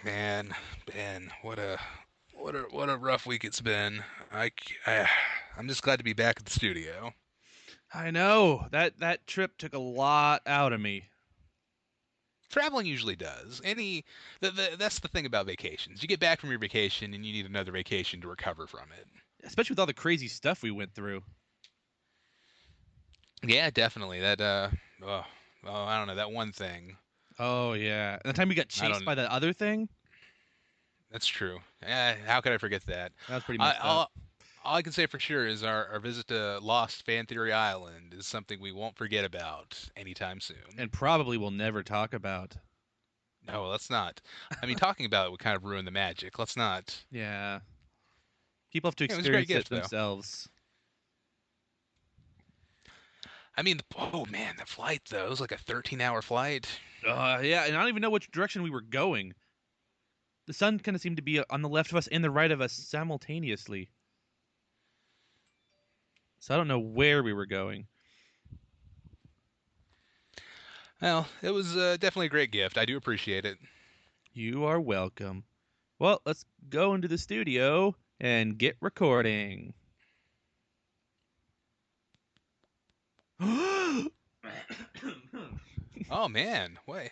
Man, Ben, what a rough week it's been. I'm just glad to be back at the studio. I know that trip took a lot out of me, Traveling usually does. That's the thing about vacations. You get back from your vacation and you need another vacation to recover from it. especially with all the crazy stuff we went through. Yeah, definitely. Oh, I don't know, that one thing. Oh yeah, and the time we got I chased don't. by that other thing, That's true. How could I forget that? that was pretty I, messed up, all I can say for sure is our visit to Lost Fan Theory Island is something we won't forget about anytime soon. and probably we'll never talk about. No, let's not. I mean, talking about it would kind of ruin the magic. Let's not. Yeah, people have to Yeah, it was a great experience it gift, though. themselves. I mean, oh man, the flight though, it was like a 13-hour flight. Yeah, and I don't even know which direction we were going. The sun kind of seemed to be on the left of us and the right of us simultaneously, so I don't know where we were going. Well, it was definitely a great gift. I do appreciate it. You are welcome. Well, let's go into the studio and get recording. Oh man, wait.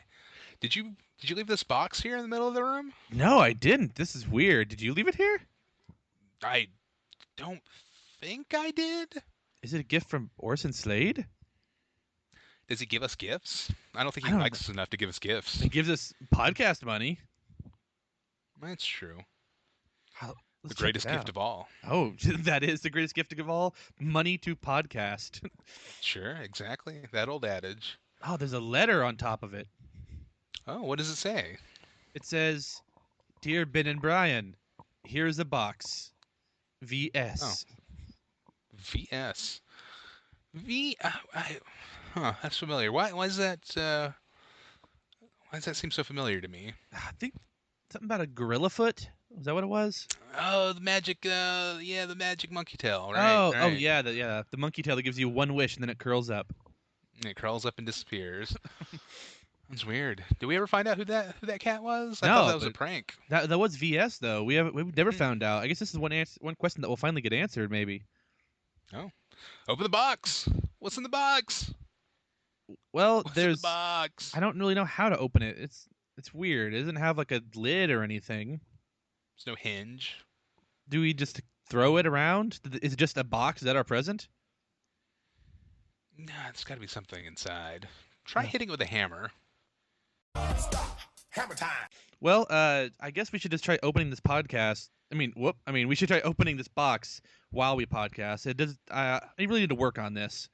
Did you leave this box here in the middle of the room? No, I didn't. This is weird. Did you leave it here? I don't think I did. Is it a gift from Orson Slade? Does he give us gifts? I don't think I he don't know. likes us enough to give us gifts. It gives us podcast money. That's true. The Let's check it greatest gift out. of all. Oh, that is the greatest gift of all. Money to podcast. Sure, exactly. That old adage. Oh, there's a letter on top of it. Oh, what does it say? It says, "Dear Ben and Brian, here's a box. Oh, V.S." VS. V. Huh, that's familiar. Why is that? Why does that seem so familiar to me? I think something about a gorilla foot. Was that what it was? Oh, the magic. Yeah, the magic monkey tail. Right, Oh, right. yeah, the monkey tail that gives you one wish and then it curls up. It crawls up and disappears. That's weird. Did we ever find out who that cat was? I thought No, that was a but prank. that was VS though. We've never Hmm. found out. I guess this is one question that will finally get answered. Maybe. Oh, open the box. What's in the box? Well, What's in the there's box? I don't really know how to open it. It's weird. It doesn't have like a lid or anything. There's no hinge. Do we just throw it around? Is it just a box? Is that our present? Nah, there's got to be something inside. Try No. hitting it with a hammer. Hammer time. Well, I guess we should just try opening this podcast. We should try opening this box while we podcast. It does. I really need to work on this.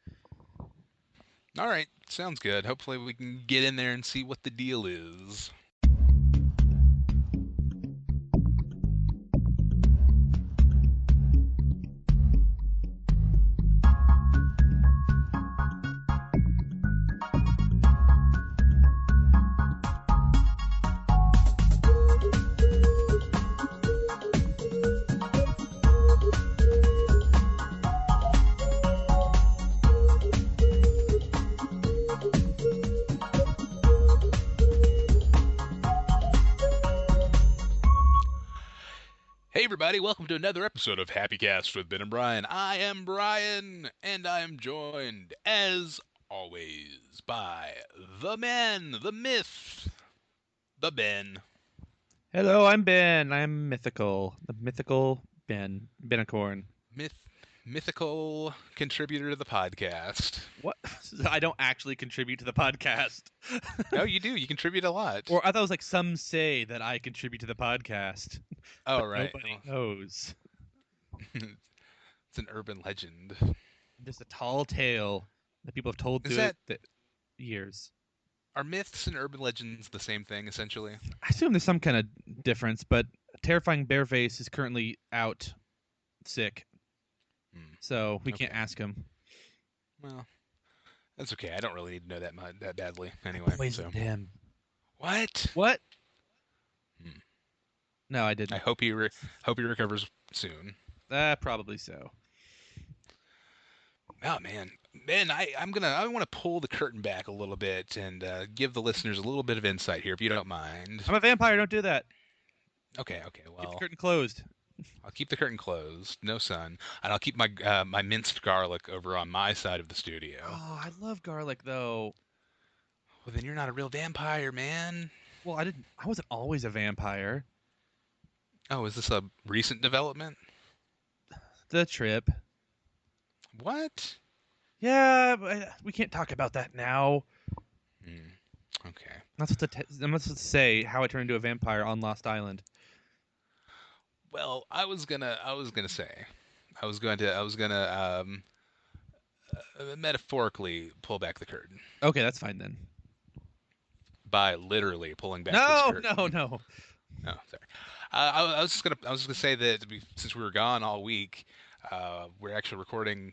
All right, sounds good. Hopefully we can get in there and see what the deal is. Hey everybody, welcome to another episode of HappyCast with Ben and Brian. I am Brian, and I am joined, as always, by the man, the myth, the Ben. Hello, I'm Ben. I'm mythical. The mythical Ben. Benicorn. Mythical contributor to the podcast. What? I don't actually contribute to the podcast. No, you do. You contribute a lot. Or I thought it was like some say that I contribute to the podcast, Oh, but right. nobody knows. It's an urban legend. Just a tall tale that people have told Is through that the years. Are myths and urban legends the same thing, essentially? I assume there's some kind of difference, but terrifying Bareface is currently out sick, Hmm. so we can't Okay. ask him. Well, that's okay. I don't really need to know that badly anyway. So Poisoned him. what? What? Hmm. No, I I didn't. hope he recovers soon. Probably so. Oh man, I want to pull the curtain back a little bit and give the listeners a little bit of insight here, if you don't mind. I'm a vampire. Don't do that. Okay, okay. Keep the Well, curtain closed. I'll keep the curtain closed, no sun, and I'll keep my minced garlic over on my side of the studio. Oh, I love garlic though. Well, then you're not a real vampire, man. Well, I wasn't always a vampire. Oh, is this a recent development? The trip. What? Yeah, but we can't talk about that now. Hmm. Okay. I'm not supposed to say how I turned into a vampire on Lost Island. Well, I was gonna say, I was gonna metaphorically pull back the curtain Okay, that's fine then. by literally pulling back this No, no, curtain. no. Oh, sorry. I was just gonna say that since we were gone all week, we're actually recording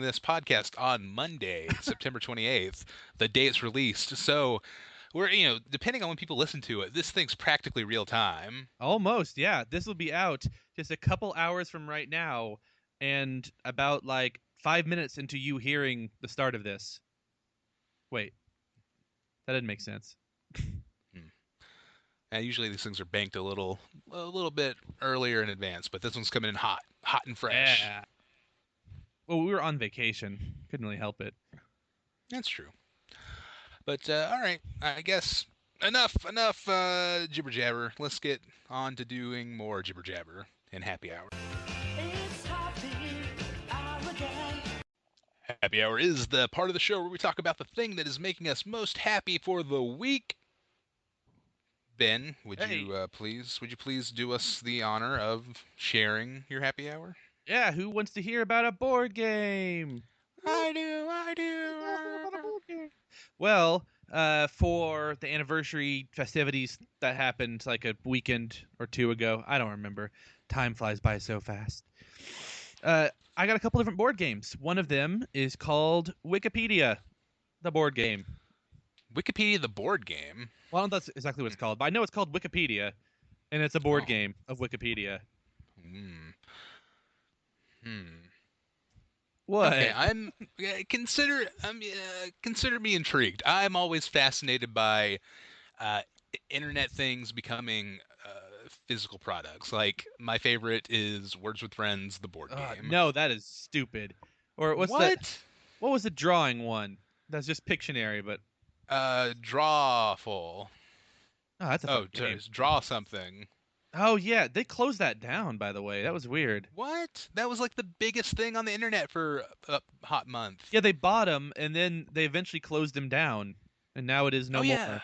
this podcast on Monday, September 28th, the day it's released. So depending on when people listen to it, this thing's practically real time. Almost, yeah. This will be out just a couple hours from right now, and about like 5 minutes into you hearing the start of this. Wait, that didn't make sense. Hmm. And usually these things are banked a little bit earlier in advance, but this one's coming in hot, hot and fresh. Yeah. Well, we were on vacation. Couldn't really help it. That's true. But all right, I guess enough jibber jabber. Let's get on to doing more jibber jabber in happy hour. It's happy hour again. Happy hour is the part of the show where we talk about the thing that is making us most happy for the week. Ben, Hey, would you please do us the honor of sharing your happy hour? yeah, who wants to hear about a board game? I do, I Tell us about a do. board game. Well, for the anniversary festivities that happened like a weekend or two ago, I don't remember. Time flies by so fast. Uh, I got a couple different board games. One of them is called Wikipedia, the board game. Wikipedia the board game. Well, I don't know if that's exactly what it's called, but I know it's called Wikipedia, and it's a board Oh. game of Wikipedia. Hmm. Hmm. Okay, What? consider me intrigued. I'm always fascinated by uh, internet things becoming physical products. Like my favorite is Words with Friends, the board game. No, that is stupid. Or what's that? What? What was the drawing one? That's just Pictionary, but Drawful. oh, that's a fun Oh, game. draw something. Oh yeah, they closed that down. By the way, that was weird. What? That was like the biggest thing on the internet for a hot month. Yeah, they bought them, and then they eventually closed them down, and now it is Oh no yeah.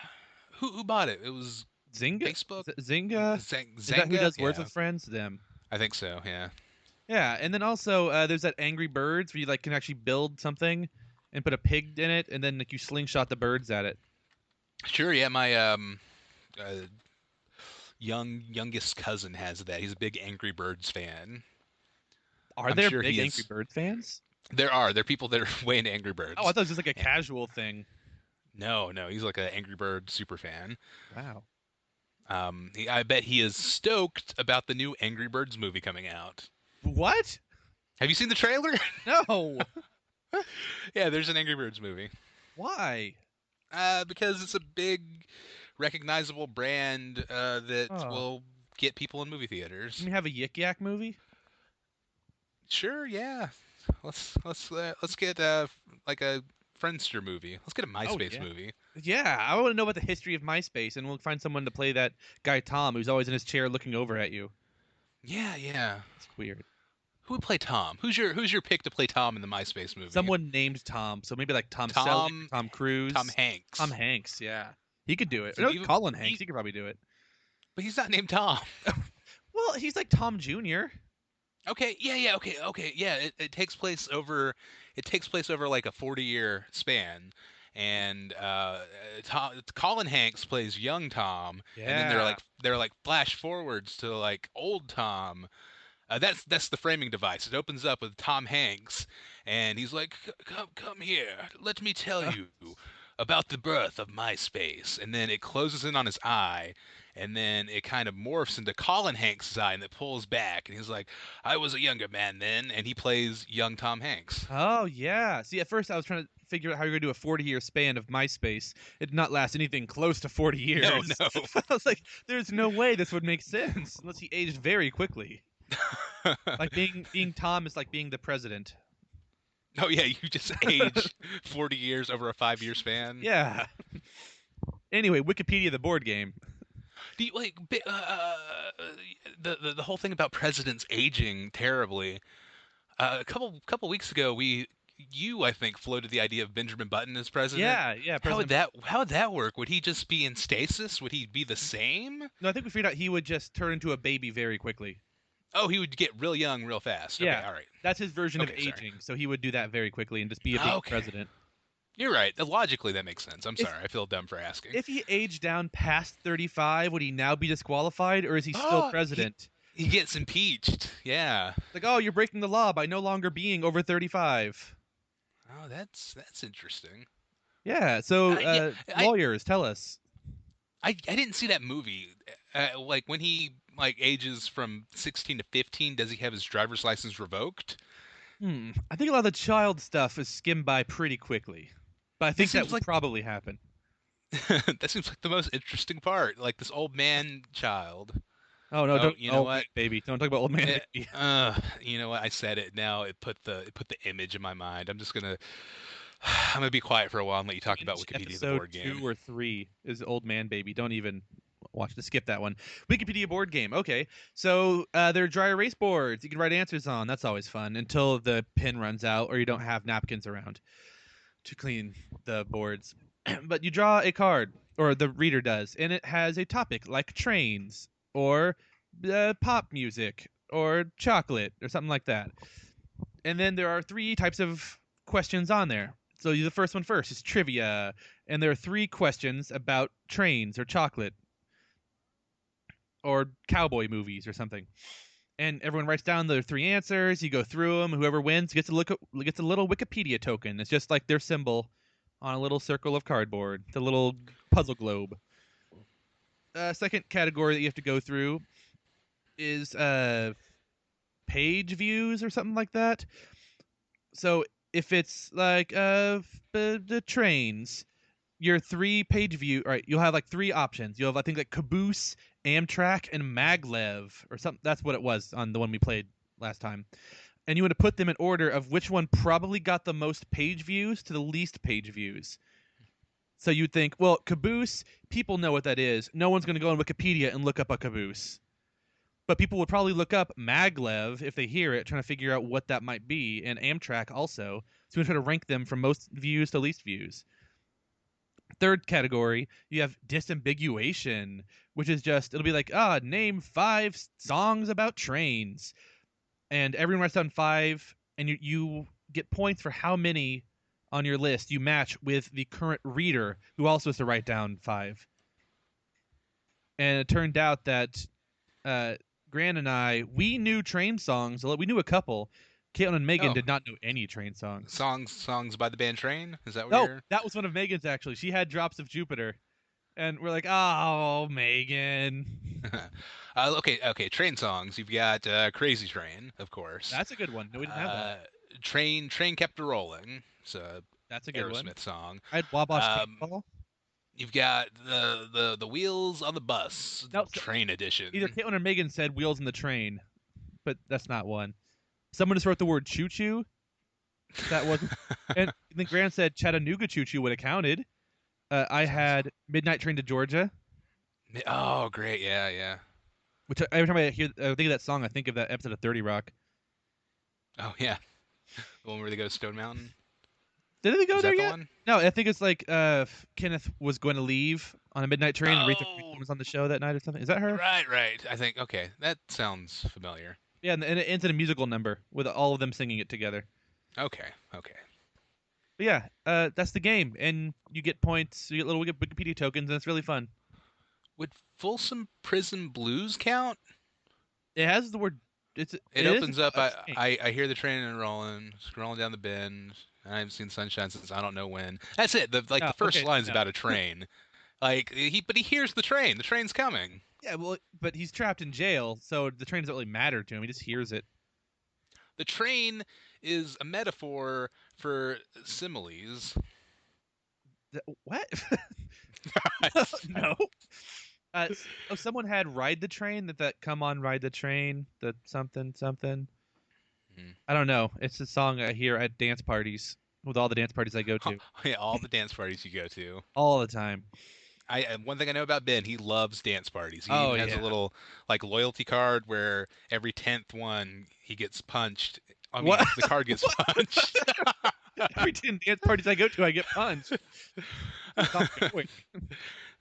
more. Who bought it? It was Zynga? Facebook. Zynga? Is that who Zanga. does Words Yeah, with Friends? Them. I think so. Yeah. Yeah, and then also there's that Angry Birds where you like can actually build something and put a pig in it, and then like you slingshot the birds at it. Sure. Yeah. My uh, youngest cousin has that. He's a big Angry Birds fan. Are I'm there sure big he Angry is. Birds fans? There are people that are way into Angry Oh, I Birds. thought it was just like a And casual thing. no, no, he's like an Angry Bird super fan. Wow. I bet he is stoked about the new Angry Birds movie coming out. What? Have you seen the trailer? No. Yeah, there's an Angry Birds movie. Why? Because it's a big, recognizable brand that Oh, will get people in movie can theaters. we have a Yik Yak movie? Sure, yeah. Let's get like a Friendster movie. Let's get a Oh MySpace yeah. movie. Yeah, I want to know about the history of MySpace, and we'll find someone to play that guy Tom, who's always in his chair looking over at you. Yeah, yeah. It's weird. Who would play Tom? Who's your pick to play Tom in the MySpace movie? Someone named Tom, so maybe like Tom Selleck, Tom Tom Tom Cruise, Hanks. Tom Hanks. Yeah, he could do it. So No, even Colin Hanks. he, He could probably do it. but he's not named Tom. Well, he's like Tom Jr. Okay, yeah, yeah, okay, yeah. It takes place over like a 40-year span, and Colin Hanks plays young Tom, and then they're Yeah. like they're like flash forwards to like old Tom. That's the framing device. It opens up with Tom Hanks, and he's like, Come here, let me tell you about the birth of MySpace." And then it closes in on his eye, and then it kind of morphs into Colin Hanks' sign that pulls back, and he's like, "I was a younger man then," and he plays young Tom Hanks. Oh yeah. See, at first I was trying to figure out how you're gonna do a 40-year span of MySpace. It did not last anything close to 40 years. No, no. I was like, there's no way this would make sense unless he aged very quickly. Like being Tom is like being the president. Oh yeah, you just age 40 years over a 5-year span. Yeah. Anyway, Wikipedia the board game. Do you like the whole thing about presidents aging terribly? A couple weeks ago, you I think floated the idea of Benjamin Button as president. Yeah. How would that work? Would he just be in stasis? Would he be the same? No, I think we figured out he would just turn into a baby very quickly. Oh, he would get real young real fast. Yeah. Okay, all right. That's his version of Okay, sorry. aging. So he would do that very quickly and just be a big Okay. president. You're right. Logically, that makes sense. I'm sorry. I feel dumb for asking. If he aged down past 35, would he now be disqualified, or is he still president? He gets impeached. Yeah. Like, oh, you're breaking the law by no longer being over 35. Oh, that's interesting. Yeah. So, lawyers, tell us. I didn't see that movie. Like when he ages from 16 to 15, does he have his driver's license revoked? I think a lot of the child stuff is skimmed by pretty quickly, but I think that would probably happen. That seems like the most interesting part. Like this old man child. Oh no! Don't you know what, baby? Don't talk about old man. Baby. You know what? I said it. Now it put the image in my mind. I'm gonna be quiet for a while and let you talk about Wikipedia the board game. Episode 2 or 3 is old man baby. Don't even watch to skip that one. Wikipedia board game. Okay, so they're dry erase boards. You can write answers on. That's always fun until the pen runs out or you don't have napkins around to clean the boards. But you draw a card, or the reader does, and it has a topic like trains or pop music or chocolate or something like that. And then there are 3 types of questions on there. So the first one first is trivia, and there are 3 questions about trains or chocolate or cowboy movies or something. And everyone writes down their 3 answers. You go through them. Whoever wins gets a little Wikipedia token. It's just like their symbol on a little circle of cardboard, the little puzzle globe. Second category that you have to go through is page views or something like that. So if it's like the trains, your 3-page view, right? You'll have like 3 options. You'll have I think like Caboose, Amtrak, and Maglev or something. That's what it was on the one we played last time. And you want to put them in order of which one probably got the most page views to the least page views. So you'd think, well, Caboose, people know what that is. No one's going to go on Wikipedia and look up a Caboose. But people would probably look up Maglev if they hear it, trying to figure out what that might be, and Amtrak also. So we try to rank them from most views to least views. Third category, you have disambiguation, which is just, it'll be like, name 5 songs about trains. And everyone writes down 5, and you get points for how many on your list you match with the current reader, who also has to write down 5. And it turned out that Gran and I, we knew train songs. We knew a couple. Caitlin and Megan did not know any train songs. Songs by the band Train? Is that what No, that was one of Megan's, actually. She had Drops of Jupiter. And we're like, oh, Megan. Okay, train songs. You've got Crazy Train, of course. That's a good one. No, we didn't have that. Train Kept a Rolling. It's a That's a good Aerosmith one. song. I had Wabash Paintball. You've got the Wheels on the Bus, No, Train Edition. Either Caitlin or Megan said Wheels in the Train, but that's not one. Someone just wrote the word choo choo. That wasn't. And then Grant said Chattanooga choo choo would have counted. I had Midnight Train to Georgia. Oh, great! Yeah. Which every time I think of that song, I think of that episode of 30 Rock. Oh yeah, the one where they go to Stone Mountain. Did they go Is there that the yet? one? No, I think it's like Kenneth was going to leave on a midnight train and Aretha Franklin was on the show that night or something. Is that her? Right. I think okay, that sounds familiar. Yeah, and it ends in a musical number with all of them singing it together. Okay. But yeah, that's the game, and you get points, you get little Wikipedia tokens, and it's really fun. Would Folsom Prison Blues count? It has the word. It opens up. I hear the train and rolling, scrolling down the bend. I haven't seen sunshine since I don't know when. That's it. The first line's about a train, But he hears the train. The train's coming. Yeah, well, but he's trapped in jail, so the train doesn't really matter to him. He just hears it. The train is a metaphor for similes. What? No. Oh, someone had ride the train. That come on, ride the train. The something something. Hmm. I don't know. It's a song I hear at dance parties with all the dance parties I go to Yeah, all the dance parties you go to. all the time. One thing I know about Ben, he loves dance parties. He Oh even has a yeah. little loyalty card where every 10th one he gets punched. I What? mean, the card gets punched. Every 10 dance parties I go to, I get punched. Stop going.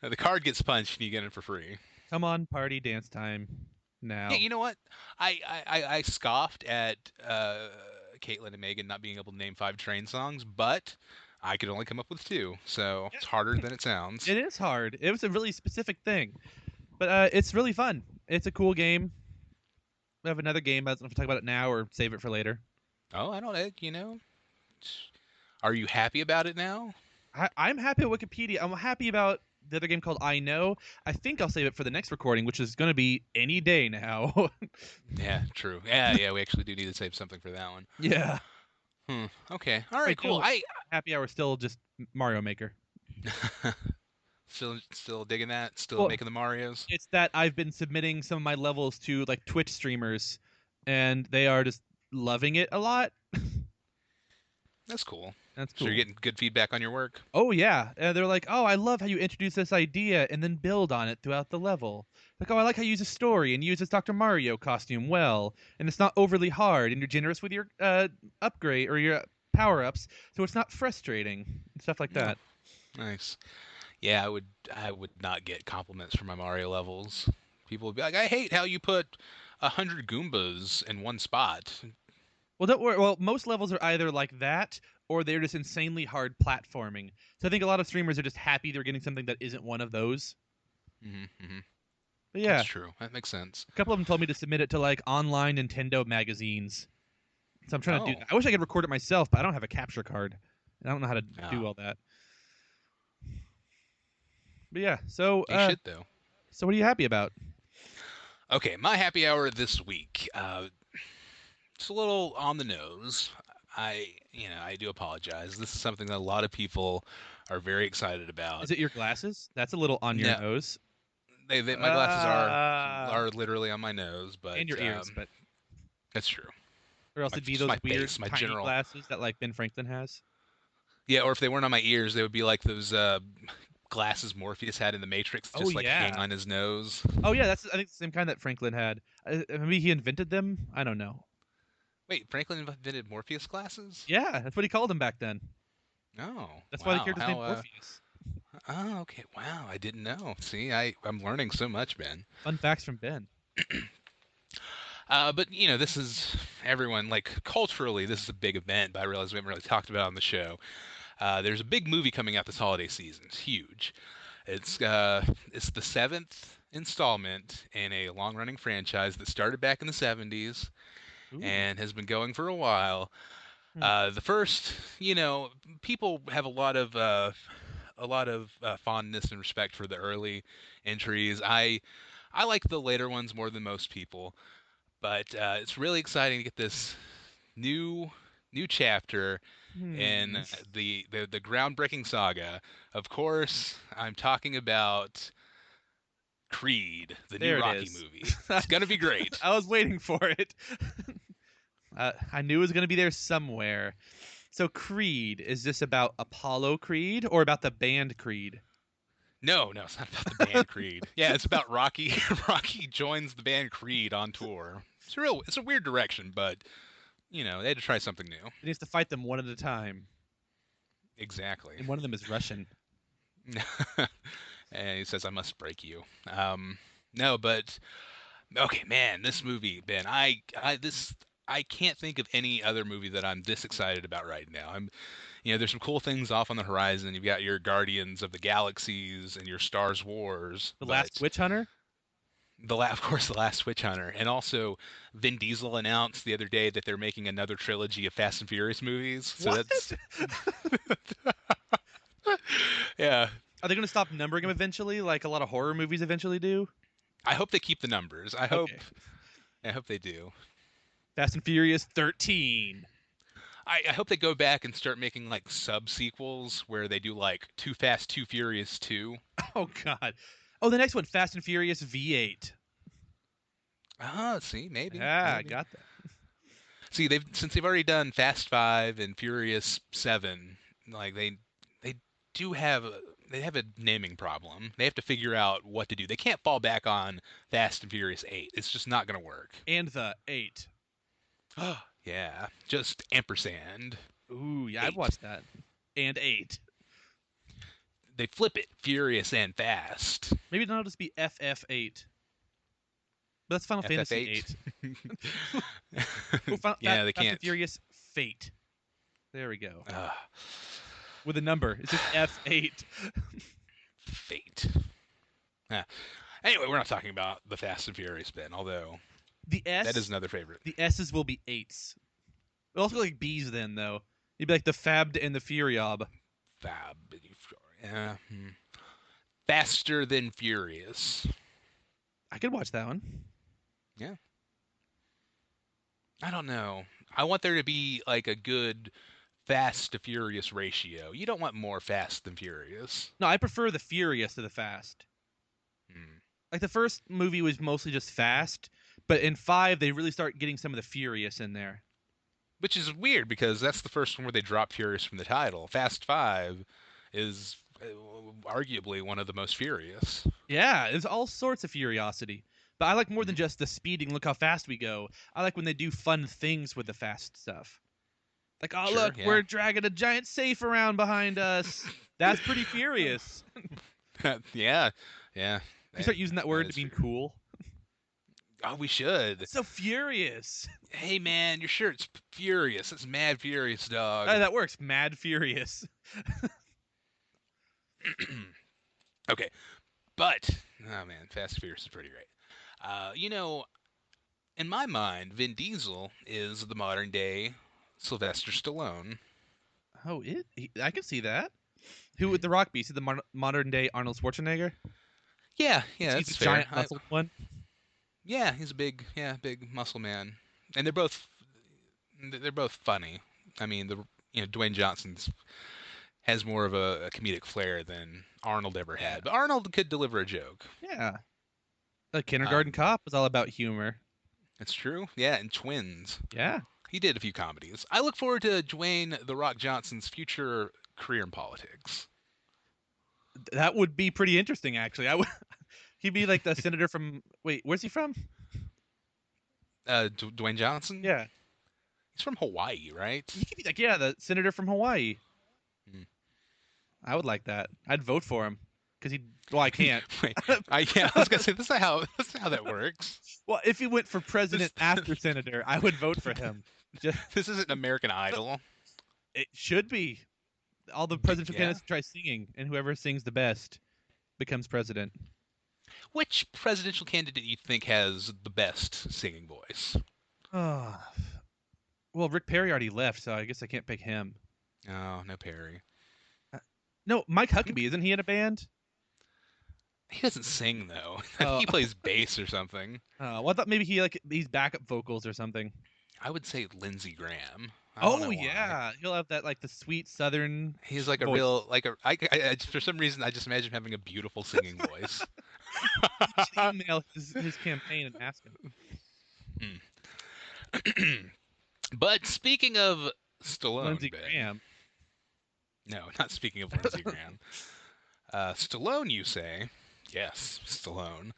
The card gets punched and you get it for free. Come on, party dance time now. Yeah, you know what? I scoffed at Caitlin and Megan not being able to name 5 train songs, but I could only come up with 2, so it's harder than it sounds. It is hard. It was a really specific thing, but it's really fun. It's a cool game. We have another game. I don't know if we talk about it now or save it for later. Oh, I don't know. Are you happy about it now? I'm happy with Wikipedia. I'm happy about the other game called I Know. I think I'll save it for the next recording, which is going to be any day now. Yeah, true. Yeah, we actually do need to save something for that one. Yeah. Okay. All right, Right, cool. cool. Happy hour still just Mario Maker. Still digging that. Still Well, making the Marios. It's that I've been submitting some of my levels to like Twitch streamers, and they are just loving it a lot. That's cool. That's So cool. you're getting good feedback on your work. Oh yeah, they're like, oh, I love how you introduce this idea and then build on it throughout the level. Like, oh, I like how you use a story and use this Dr. Mario costume well, and it's not overly hard, and you're generous with your upgrade or your power ups, so it's not frustrating and stuff like that. Nice. Yeah, I would not get compliments for my Mario levels. People would be like, I hate how you put 100 Goombas in one spot. Well, don't worry. Well, most levels are either like that or they're just insanely hard platforming. So I think a lot of streamers are just happy they're getting something that isn't one of those. Mm-hmm. But yeah, That's true. That makes sense. a couple of them told me to submit it to like online Nintendo magazines. So I'm trying to do Oh. that. I wish I could record it myself, but I don't have a capture card. And I don't know how to do Oh. all that. But yeah, so You should though. so what are you happy about? Okay, my happy hour this week. It's a little on the nose. I do apologize. This is something that a lot of people are very excited about. Is it your glasses? That's a little on your No. nose. My glasses are literally on my nose, but And your ears, but that's true. or else my- it'd be just those my weird face, my tiny general- glasses that like Ben Franklin has. Yeah, or if they weren't on my ears, they would be like those glasses Morpheus had in the Matrix, Oh, just yeah. hang on his nose. Oh yeah, that's I think the same kind that Franklin had. Maybe he invented them. I don't know. Wait, Franklin invented Morpheus glasses? Yeah, that's what he called them back then. Oh, That's why the wow. character's named Morpheus. Oh, okay. Wow, I didn't know. See, I'm learning so much, Ben. Fun facts from Ben. But this is everyone culturally, this is a big event. But I realize we haven't really talked about it on the show. There's a big movie coming out this holiday season. It's huge. It's the 7th installment in a long-running franchise that started back in the 70s Ooh. and has been going for a while. Hmm. The first, people have a lot of fondness and respect for the early entries. I like the later ones more than most people, but it's really exciting to get this new chapter in the groundbreaking saga. Of course, I'm talking about Creed, the There new it Rocky is. movie. It's gonna be great. I was waiting for it. I knew it was going to be there somewhere. So Creed, is this about Apollo Creed or about the band Creed? No, it's not about the band Creed. Yeah, it's about Rocky. Rocky joins the band Creed on tour. It's a weird direction, but they had to try something new. He needs to fight them one at a time. Exactly. And one of them is Russian. And he says, "I must break you." No, but okay, man, this movie, Ben, I can't think of any other movie that I'm this excited about right now. There's some cool things off on the horizon. You've got your Guardians of the Galaxies and your Star Wars. The Last Witch Hunter? Of course, The Last Witch Hunter. And also, Vin Diesel announced the other day that they're making another trilogy of Fast and Furious movies. So What? that's yeah. Are they going to stop numbering them eventually, like a lot of horror movies eventually do? I hope they keep the numbers. Okay. I hope they do. Fast and Furious 13. I hope they go back and start making like sub sequels where they do like Too Fast, Too Furious 2. Oh God. Oh, the next one, Fast and Furious V8. See, maybe. Yeah, Maybe. got that. See, they've already done Fast 5 and Furious 7, like they do have they have a naming problem. They have to figure out what to do. They can't fall back on Fast and Furious 8. It's just not going to work. And the 8. Yeah, just ampersand. Ooh, yeah, I've 8. watched that. And 8. They flip it, Furious and Fast. Maybe it'll just be FF8. But that's Final Fantasy FF8. 8. Oh, Yeah, they Fast and can't. Furious Fate. There we go. Uh, With a number. It's just F8. Fate. Anyway, we're not talking about the Fast and Furious bin, although The S. that is another favorite. The S's will be 8s. It'll also be like B's then, though. You'd be like the Fabbed and the Furiob. Fab. Yeah. Faster than Furious. I could watch that one. I don't know. I want there to be like a good Fast to Furious ratio. You don't want more Fast than Furious. No, I prefer the Furious to the Fast. Hmm. Like the first movie was mostly just Fast, but in 5 they really start getting some of the Furious in there. Which is weird because that's the first one where they drop Furious from the title. Fast 5 is arguably one of the most furious. Yeah, there's all sorts of furiosity. But I like more than just the speeding, look how fast we go. I like when they do fun things with the fast stuff. Like, oh, Sure, look, yeah. we're dragging a giant safe around behind us. That's pretty furious. Yeah. You start using that word is to mean true. cool. Oh, we should. So furious. Hey, man, your shirt's furious. It's mad furious, dog. That works. Mad furious. Okay, but oh man, Fast and Furious is pretty great. In my mind, Vin Diesel is the modern day Sylvester Stallone. Oh, I can see that. Who would The Rock be? Is he the modern day Arnold Schwarzenegger? Yeah, He's that's a fair. giant muscled one. Yeah, he's a big muscle man, and they're both funny. I mean, Dwayne Johnson's has more of a comedic flair than Arnold ever had, but Arnold could deliver a joke. Yeah. The Kindergarten Cop was all about humor. It's true. Yeah, and Twins. Yeah. He did a few comedies. I look forward to Dwayne "The Rock" Johnson's future career in politics. That would be pretty interesting, actually. He'd be like the senator from. Wait, where's he from? Dwayne Johnson? Yeah. He's from Hawaii, right? He could be like, yeah, the senator from Hawaii. Hmm. I would like that. I'd vote for him because he. Well, I can't. Wait, I was gonna say this is how that works. Well, if he went for president after senator, I would vote for him. Just, This isn't American Idol. it should be. All the presidential Yeah. candidates try singing, and whoever sings the best becomes president. Which presidential candidate do you think has the best singing voice? Oh. Well, Rick Perry already left, so I guess I can't pick him. Oh, no Perry. No, Mike Huckabee, isn't he in a band? He doesn't sing though. I Oh. think he plays bass or something. Well, I thought maybe he's backup vocals or something. I would say Lindsey Graham. I don't know Oh why. yeah, he'll have that like the sweet Southern. He's like a voice. real for some reason I just imagine having a beautiful singing voice. You should email his campaign and ask him. But speaking of Stallone, Lindsey Ben- Graham. No, not speaking of Lindsey Graham. Stallone, you say? Yes, Stallone.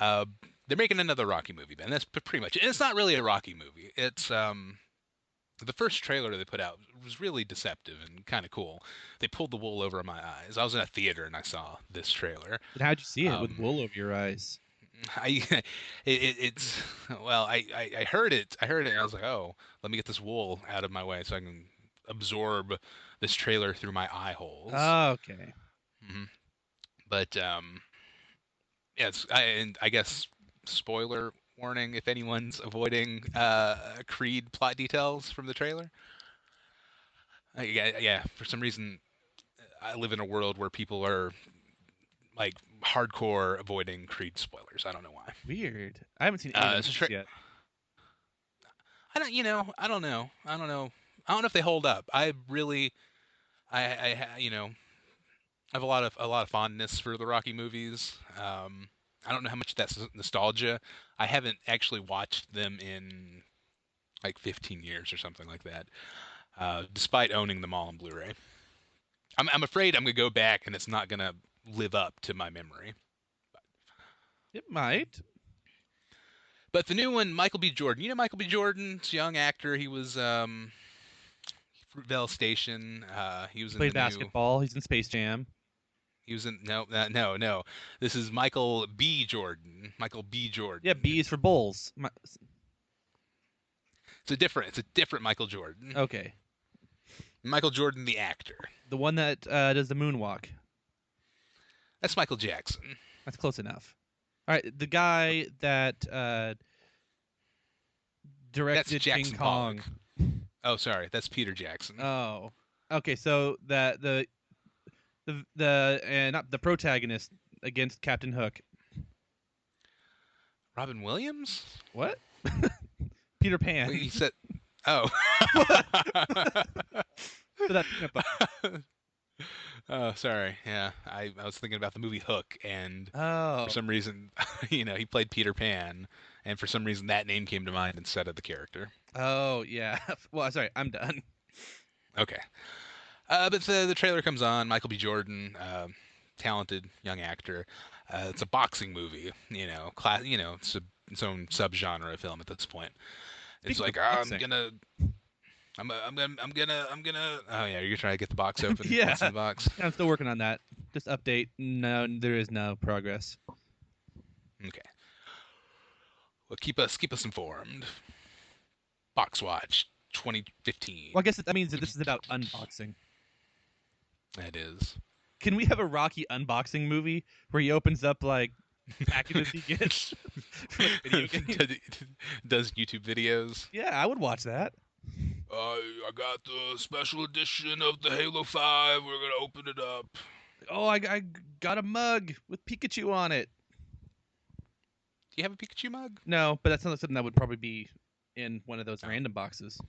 Oh. They're making another Rocky movie, Ben. That's pretty much it. And it's not really a Rocky movie. It's the first trailer they put out was really deceptive and kind of cool. They pulled the wool over my eyes. I was in a theater and I saw this trailer. But how'd you see it with Um, wool over your eyes? It's well, I heard it. I heard it and I was like, oh, let me get this wool out of my way so I can absorb this trailer through my eye holes. Oh, okay. hmm But yeah, and I guess spoiler warning if anyone's avoiding Creed plot details from the trailer. Yeah, for some reason, I live in a world where people are like hardcore avoiding Creed spoilers. I don't know why. Weird. I haven't seen any of the It's a movies yet. I don't, I don't know. I don't know. I don't know if they hold up. I really, I have a lot of fondness for the Rocky movies. I don't know how much that's nostalgia. I haven't actually watched them in like 15 years or something like that, despite owning them all on Blu-ray. I'm afraid I'm gonna go back and it's not gonna live up to my memory. It might. But the new one, Michael B. Jordan. You know Michael B. Jordan's young actor. He was Fruitvale Station. He was in Played the new. basketball. He's in Space Jam. He was in no. This is Michael B. Jordan. Michael B. Jordan. Yeah, B is for Bulls. It's a different Michael Jordan. Okay. Michael Jordan, the actor. The one that does the moonwalk. That's Michael Jackson. That's close enough. All right, the guy that That's directed Jackson King Kong. Pollock. Oh, sorry, that's Peter Jackson. Oh, okay. So that the not the protagonist against Captain Hook. Robin Williams? What? Peter Pan. Wait, he said. Oh. For that peanut butter. Oh, sorry. Yeah, I was thinking about the movie Hook, and Oh. for some reason, he played Peter Pan, and for some reason that name came to mind instead of the character. Oh yeah. Well, sorry. I'm done. Okay. But the trailer comes on. Michael B. Jordan, talented young actor. It's a boxing movie. It's its own subgenre of film at this point. It's Speaking like of I'm gonna. Oh yeah, you're trying to get the box open. Yeah. What's in the box? I'm still working on that. Just update. No, there is no progress. Okay. Well, keep us informed. Box Watch 2015. Well, I guess that means that this is about unboxing. That is. Can we have a Rocky unboxing movie where he opens up like packages he gets for like, video games? Does YouTube videos. Yeah, I would watch that. I got the special edition of the Halo 5. We're gonna open it up. Oh, I got a mug with Pikachu on it. Do you have a Pikachu mug? No, but that's not something that would probably be in one of those random boxes.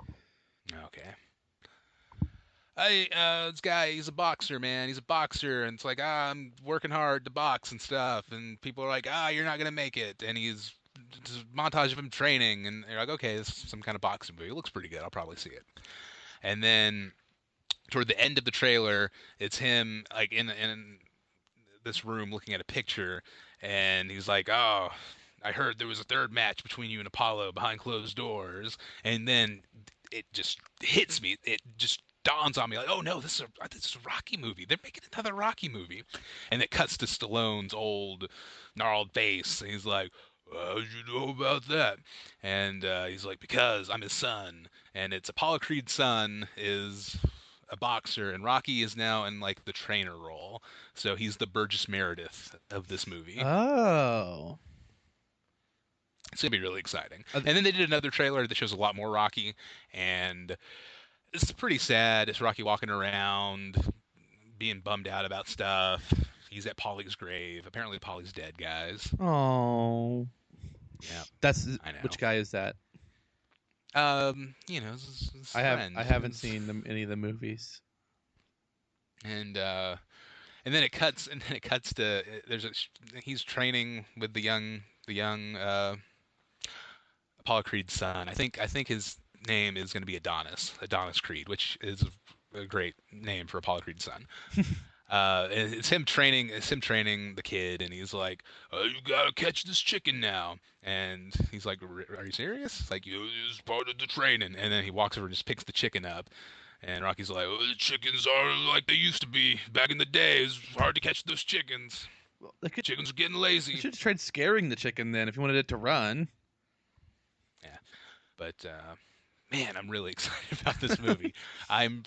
Okay. Hey, this guy, he's a boxer, man. He's a boxer, and it's like, I'm working hard to box and stuff, and people are like, you're not gonna make it, and he's just a montage of him training, and you're like, okay, this is some kind of boxing movie. It looks pretty good. I'll probably see it. And then toward the end of the trailer, it's him like in this room looking at a picture, and he's like, oh, I heard there was a third match between you and Apollo behind closed doors, and then it just hits me. It just dawns on me like, oh no, this is a Rocky movie. They're making another Rocky movie, and it cuts to Stallone's old gnarled face, and he's like, how'd you know about that? And he's like, because I'm his son, and it's Apollo Creed's son is a boxer, and Rocky is now in like the trainer role, so he's the Burgess Meredith of this movie. Oh. It's gonna be really exciting. And then they did another trailer that shows a lot more Rocky, and it's pretty sad. It's Rocky walking around, being bummed out about stuff. He's at Polly's grave. Apparently, Polly's dead, guys. Oh. Yeah, That's I know. which guy is that? His I friend. haven't seen any of the movies. And then it cuts to he's training with the young Apollo Creed's son. I think his name is going to be Adonis Creed, which is a great name for Apollo Creed's son. It's him training the kid, and he's like, you gotta catch this chicken now. And he's like, are you serious? Like, it's part of the training. And then he walks over and just picks the chicken up. And Rocky's like, the chickens are like they used to be back in the day. It's hard to catch those chickens. Well, Chickens are getting they lazy. should have tried scaring the chicken then if you wanted it to run. Yeah, but man, I'm really excited about this movie. I'm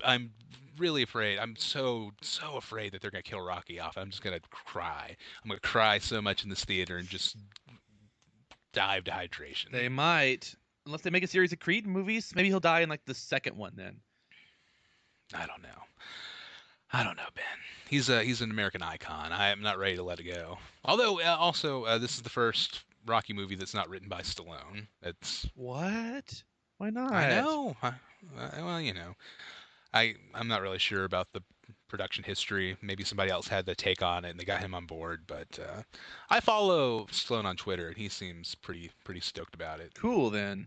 really afraid. I'm so afraid that they're gonna kill Rocky off. I'm just gonna cry. I'm gonna cry so much in this theater and just die of dehydration. They might, unless they make a series of Creed movies. Maybe he'll die in like the second one then. I don't know. I don't know, Ben. He's an American icon. I am not ready to let it go. Although, also, this is the first Rocky movie that's not written by Stallone. It's What? Why not? I know. Well, you know, I'm not really sure about the production history. Maybe somebody else had the take on it and they got him on board. But I follow Stallone on Twitter and he seems pretty stoked about it. Cool then.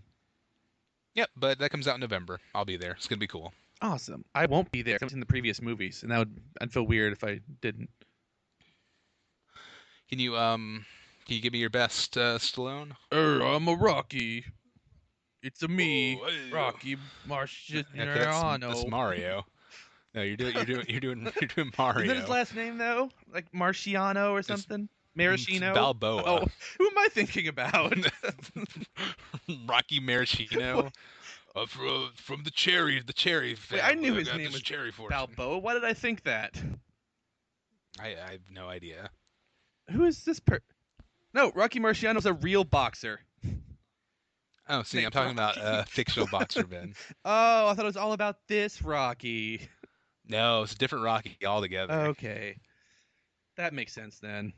Yep, but that comes out in November. I'll be there. It's gonna be cool. Awesome. I won't be there. I've seen the previous movies, and I'd feel weird if I didn't. Can you give me your best Stallone? I'm a Rocky. It's a me, Oh, hey. Rocky Okay, Marciano. that's Mario. No, you're doing Mario. Isn't his last name though? Like Marciano or something? Maraschino? Balboa. Oh, who am I thinking about? Rocky Maraschino. From the cherry family. Wait, I knew his got name this was cherry fortune. Balboa. Why did I think that? I have no idea. Who is this No, Rocky Marciano's a real boxer. Oh, see, Name I'm talking Rocky. about fictional boxer Ben. Oh, I thought it was all about this Rocky. No, it's a different Rocky altogether. Okay. That makes sense then.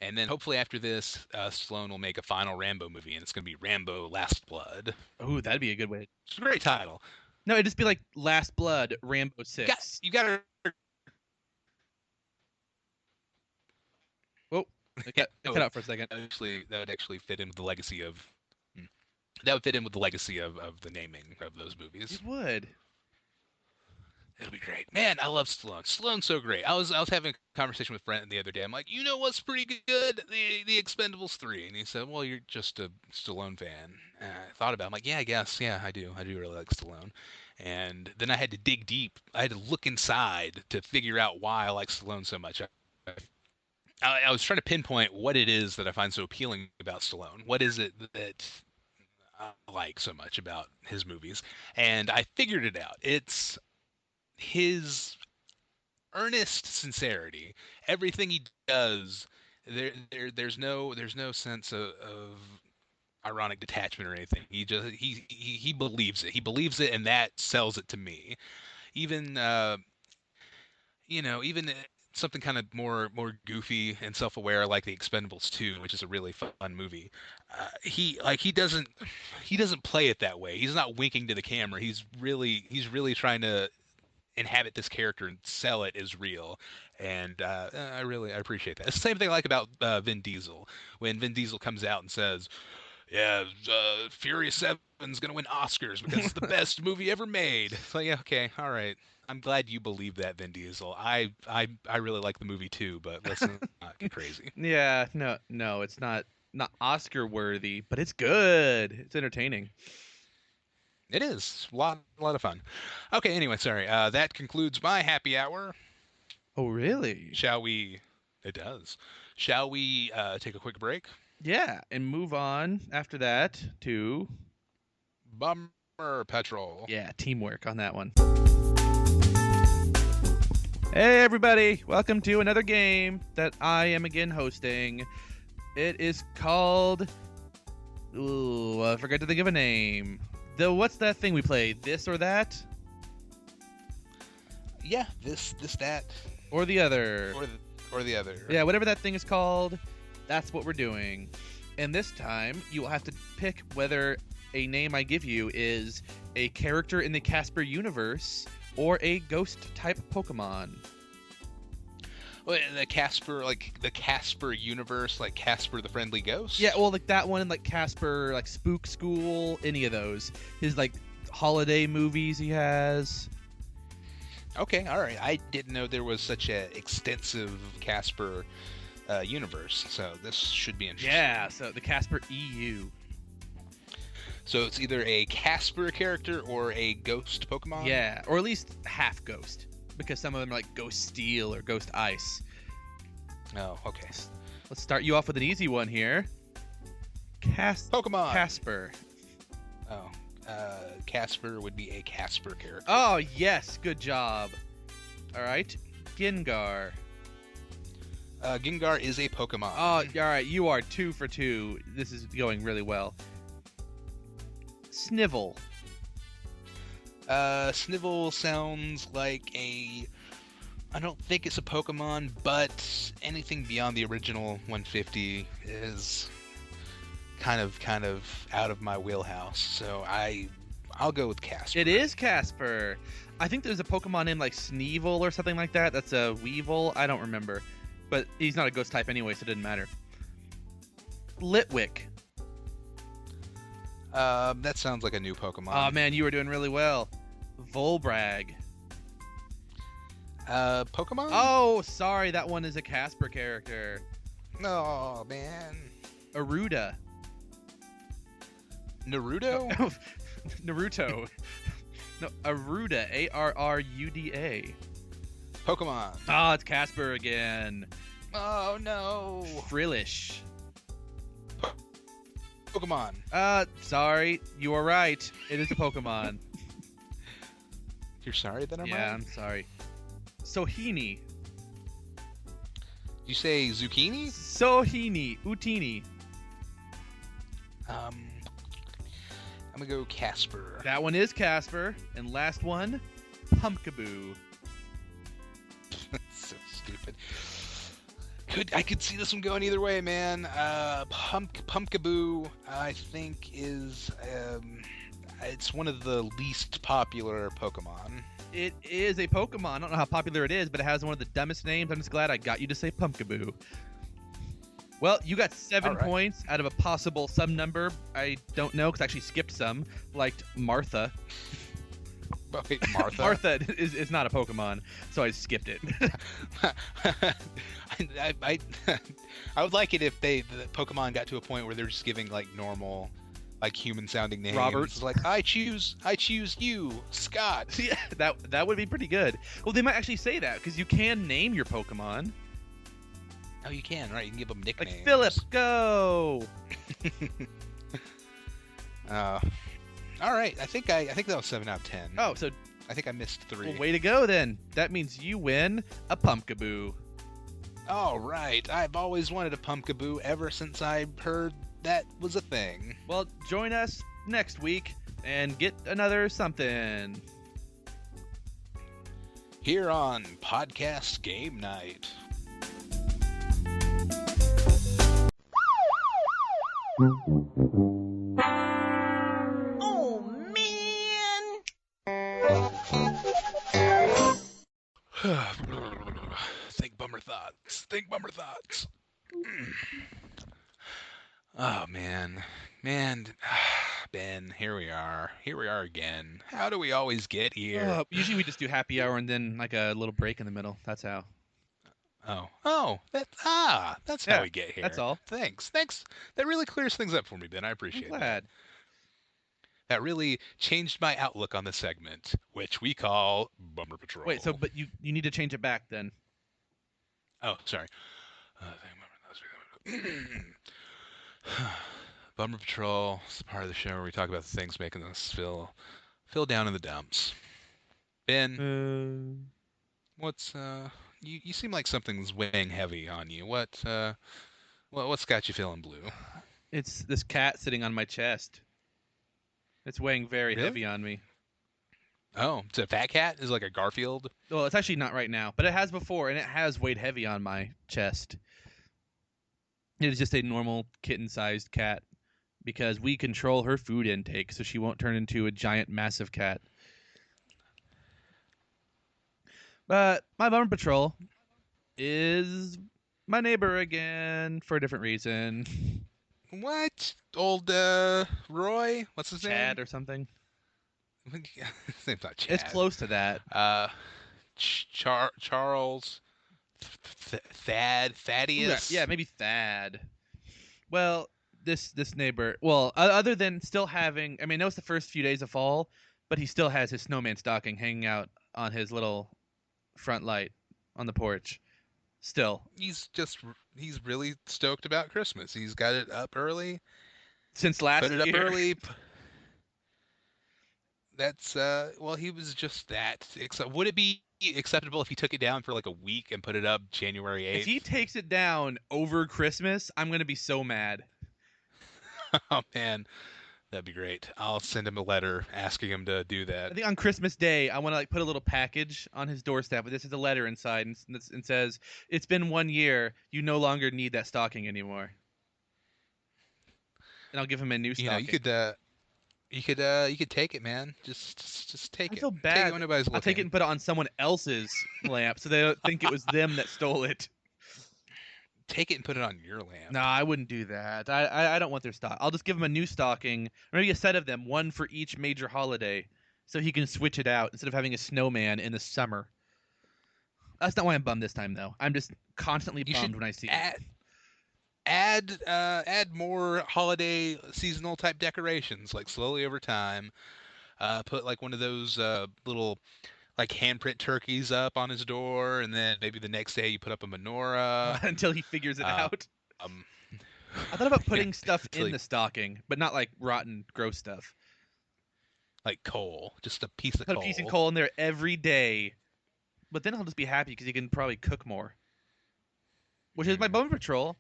And then hopefully after this, Stallone will make a final Rambo movie, and it's going to be Rambo: Last Blood. Oh, that'd be a good way. It's a great title. No, it'd just be like Last Blood, Rambo 6. You got to. Whoa, it cut out for a second. That would actually fit in with the legacy of. That would fit in with the legacy of the naming of those movies. It would. It'll be great, man. I love Stallone. Stallone's so great. I was having a conversation with Brent the other day. I'm like, you know what's pretty good? The Expendables 3. And he said, well, you're just a Stallone fan. And I thought about it. I'm like, yeah, I guess. Yeah, I do. I do really like Stallone. And then I had to dig deep. I had to look inside to figure out why I like Stallone so much. I was trying to pinpoint what it is that I find so appealing about Stallone. What is it that I like so much about his movies? And I figured it out. It's his earnest sincerity. Everything he does, there's no sense of ironic detachment or anything. He believes it. He believes it, and that sells it to me. Even even something kind of more goofy and self-aware like the Expendables 2, which is a really fun movie. He doesn't play it that way. He's not winking to the camera. He's really trying to inhabit this character and sell it as real, and I appreciate that. It's the same thing I like about Vin Diesel. When Vin Diesel comes out and says, yeah, Furious 7's gonna win Oscars because it's the best movie ever made. It's like, yeah, okay, all right, I'm glad you believe that, Vin Diesel. I really like the movie too, but let's not get crazy. Yeah, no, it's not Oscar worthy, but it's good. It's entertaining. It is a lot of fun. Okay, anyway, sorry. That concludes my happy hour. Oh, really? Shall we? It does. Shall we take a quick break? Yeah, and move on after that to Bummer Petrol. Yeah, teamwork on that one. Hey everybody, welcome to another game that I am again hosting. It is called I forgot to think of a name. What's that thing we play? This or that? Yeah, this, that, or the other, or the other. Yeah, whatever that thing is called, that's what we're doing. And this time, you will have to pick whether a name I give you is a character in the Casper universe or a ghost-type Pokemon. Well, the Casper universe, like Casper the Friendly Ghost? Yeah, well, like that one, like Casper, like Spook School, any of those. His, like, holiday movies he has. Okay, all right. I didn't know there was such an extensive Casper universe, so this should be interesting. Yeah, so the Casper EU. So it's either a Casper character or a ghost Pokemon? Yeah, or at least half ghost, because some of them are like Ghost Steel or Ghost Ice. Oh, okay. Let's start you off with an easy one here. Pokemon! Casper. Oh, Casper would be a Casper character. Oh, yes, good job. All right, Gengar. Gengar is a Pokemon. Oh, all right, you are 2 for 2. This is going really well. Snivel. Snivel sounds like a. I don't think it's a Pokemon, but anything beyond the original 150 is kind of out of my wheelhouse. So I'll go with Casper. It is Casper. I think there's a Pokemon named like Sneevil or something like that. That's a Weevil. I don't remember. But he's not a ghost type anyway, so it didn't matter. Litwick. That sounds like a new Pokemon. Oh man, you were doing really well. Volbrag. Pokemon? Oh, sorry, that one is a Casper character. Oh, man. Aruda. Naruto? Naruto. No, Aruda. Arruda. Pokemon. Oh, it's Casper again. Oh, no. Frillish. Pokemon. Sorry, you are right. It is a Pokemon. You're sorry that I'm Yeah, right? I'm sorry. Sohini. You say zucchini? Sohini. Utini. I'm gonna go Casper. That one is Casper. And last one, Pumpkaboo. That's so stupid. I could see this one going either way, man. Pumpkaboo, I think is it's one of the least popular Pokemon. It is a Pokemon. I don't know how popular it is, but it has one of the dumbest names. I'm just glad I got you to say Pumpkaboo. Well, you got 7 All right. points out of a possible some number. I don't know because I actually skipped some, like Martha. Wait, Martha? Martha is not a Pokemon, so I skipped it. I would like it if the Pokemon got to a point where they're just giving like normal, like human-sounding names. Robert. Like I choose you, Scott. Yeah, that would be pretty good. Well, they might actually say that because you can name your Pokemon. Oh, you can, right? You can give them nicknames. Like Philip, go. All right. I think that was 7 out of 10. Oh, so I think I missed 3. well, way to go then. That means you win a Pumpkaboo. All right. I've always wanted a Pumpkaboo ever since I heard that was a thing. Well, join us next week and get another something. Here on Podcast Game Night. Oh man! Think bummer thoughts. Think bummer thoughts. Oh, man. Man. Ben, here we are. Here we are again. How do we always get here? Usually we just do happy hour and then like a little break in the middle. That's how. That's Yeah, how we get here. that's all. Thanks. That really clears things up for me, Ben. I appreciate I'm that. glad. That really changed my outlook on the segment, which we call Bummer Patrol. Wait, so but you need to change it back then. Oh, sorry. Bummer Patrol is the part of the show where we talk about the things making us feel down in the dumps. Ben, what's you seem like something's weighing heavy on you. What's got you feeling blue? It's this cat sitting on my chest. It's weighing very Really? heavy on me. Oh, it's a fat cat? Is it like a Garfield? Well, it's actually not right now, but it has before, and it has weighed heavy on my chest. It is just a normal kitten-sized cat because we control her food intake so she won't turn into a giant, massive cat. But my Bummer Patrol is my neighbor again for a different reason. What? Old Roy? What's his Chad or something. name? His name's not Chad. It's close to that. Charles, Thaddeus. Yeah, maybe Thad. Well, this neighbor. Well, other than still having, I mean, it was the first few days of fall, but he still has his snowman stocking hanging out on his little front light on the porch. Still, He's really stoked about Christmas. He's got it up early. since last Put it up year. early. That's well, he was just that. Would it be acceptable if he took it down for like a week and put it up January 8th? If he takes it down over Christmas, I'm gonna be so mad. Oh man. That'd be great. I'll send him a letter asking him to do that. I think on Christmas Day, I want to like put a little package on his doorstep, but this is a letter inside, and says, "It's been 1 year. You no longer need that stocking anymore." And I'll give him a new You know, stocking. you could take it, man. Just take I it. feel Take it bad. when nobody's I'll take it looking. and put it on someone else's lamp, so they don't think it was them that stole it. Take it and put it on your lamp. No, I wouldn't do that. I don't want their stock. I'll just give him a new stocking, or maybe a set of them, one for each major holiday, so he can switch it out instead of having a snowman in the summer. That's not why I'm bummed this time, though. I'm just constantly You bummed should when I see it. add more holiday seasonal type decorations, like slowly over time. Put like one of those little like handprint turkeys up on his door, and then maybe the next day you put up a menorah. Until he figures it Uh, out. um, I thought about yeah, putting stuff until in the stocking, but not like rotten, gross stuff. like coal, just a piece of Put a coal. piece of coal in there every day, but then I'll just be happy because he can probably cook more. Which is my Mm. bummer patrol.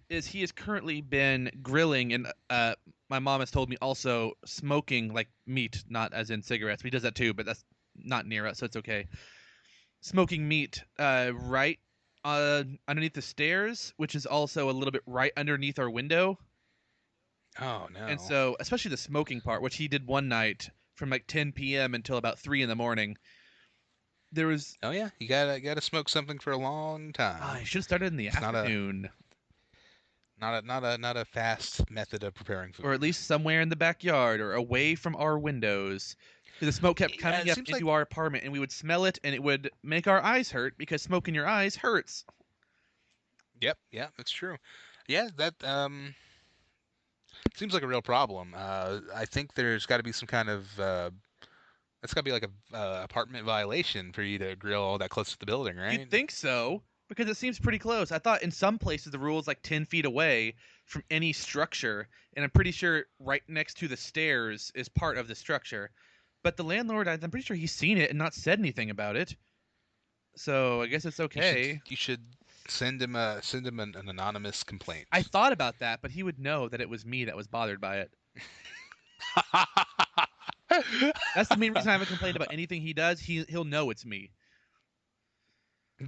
Is he has currently been grilling, and my mom has told me also smoking like meat, not as in cigarettes. He does that too, but that's not near us, so it's okay. Smoking meat right underneath the stairs, which is also a little bit right underneath our window. Oh And no. so, especially the smoking part, which he did one night from like 10 p.m. until about 3 in the morning. There was Oh yeah, you gotta smoke something for a long I time. should have started in the It's afternoon, not a fast method of preparing or food. at least somewhere in the backyard or away from our windows. The smoke kept Yeah, coming it up seems like into our apartment, and we would smell it, and it would make our eyes hurt because smoke in your eyes hurts. yep, that's true. Yeah, that seems like a real problem. I think there's got to be some kind of it's got to be like a apartment violation for you to grill all that close to the building, You'd right? think so because it seems pretty close. I thought in some places the rule is like 10 feet away from any structure, and I'm pretty sure right next to the stairs is part of the structure. But the landlord, I'm pretty sure he's seen it and not said anything about it. So I guess it's okay. You should send him an anonymous complaint. I thought about that, but he would know that it was me that was bothered by it. That's the main reason I haven't complained about anything he does. He'll know it's me.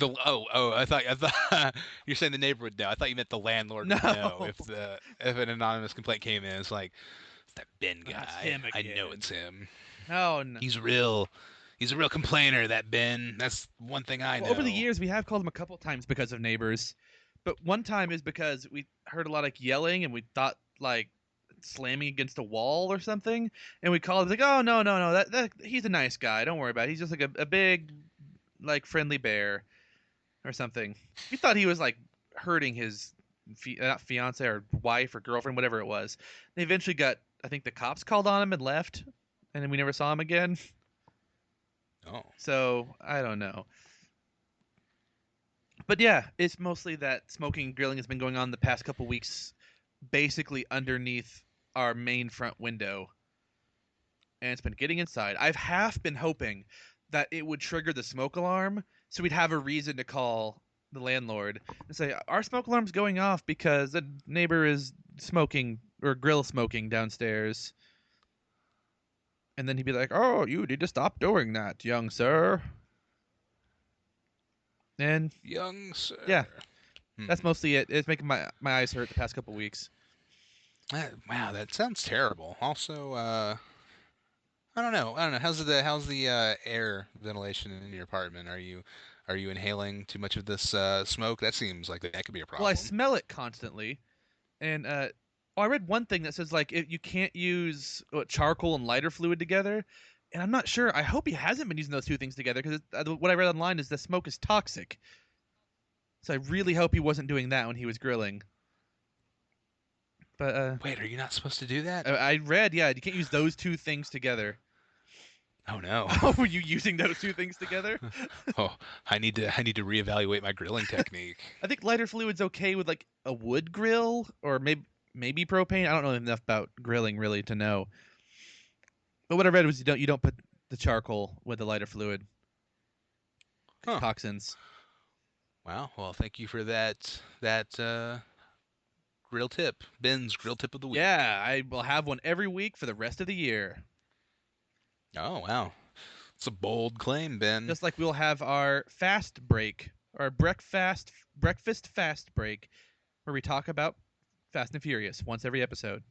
I thought you're saying the neighbor would know. I thought you meant the landlord would know No, if an anonymous complaint came in. It's like it's that Ben that's guy. him I know again. it's him. No, no. He's real. He's a real complainer. That Ben. That's one thing I Well, know. over the years, we have called him a couple times because of neighbors, but one time is because we heard a lot of yelling and we thought like slamming against a wall or something, and we called him like, "Oh no, that he's a nice guy. Don't worry about it. He's just like a big like friendly bear or something." We thought he was like hurting his not fiance or wife or girlfriend, whatever it was. They eventually got, I think, the cops called on him and left, and then we never saw him again. Oh, So I don't know. But yeah, it's mostly that smoking and grilling has been going on the past couple weeks, basically underneath our main front window, and it's been getting inside. I've half been hoping that it would trigger the smoke alarm, so we'd have a reason to call the landlord and say our smoke alarm's going off because the neighbor is smoking or grill smoking downstairs. And then he'd be like, "Oh, you need to stop doing that, young sir." And young sir. yeah, Hmm. that's mostly it. It's making my eyes hurt the past couple weeks. Wow, that sounds terrible. Also, I don't know. I don't know. How's the air ventilation in your apartment? Are you inhaling too much of this smoke? That seems like that could be a Well, I problem. smell it constantly, and I read one thing that says like you can't use charcoal and lighter fluid together, and I'm not sure. I hope he hasn't been using those two things together because what I read online is the smoke is toxic. So I really hope he wasn't doing that when he was grilling. But Wait, are you not supposed to do that? I read, yeah, you can't use those two things together. Oh no. Oh, were you using those two things together? Oh, I need to reevaluate my grilling technique. I think lighter fluid's okay with like a wood grill or maybe propane. I don't know enough about grilling really to know. But what I read was you don't put the charcoal with the lighter fluid. Huh. Toxins. Wow. Well, thank you for that grill tip. Ben's grill tip of the week. Yeah, I will have one every week for the rest of the year. Oh, wow. It's a bold claim, Ben. Just like we'll have our fast break, our breakfast fast break, where we talk about Fast and Furious once every episode.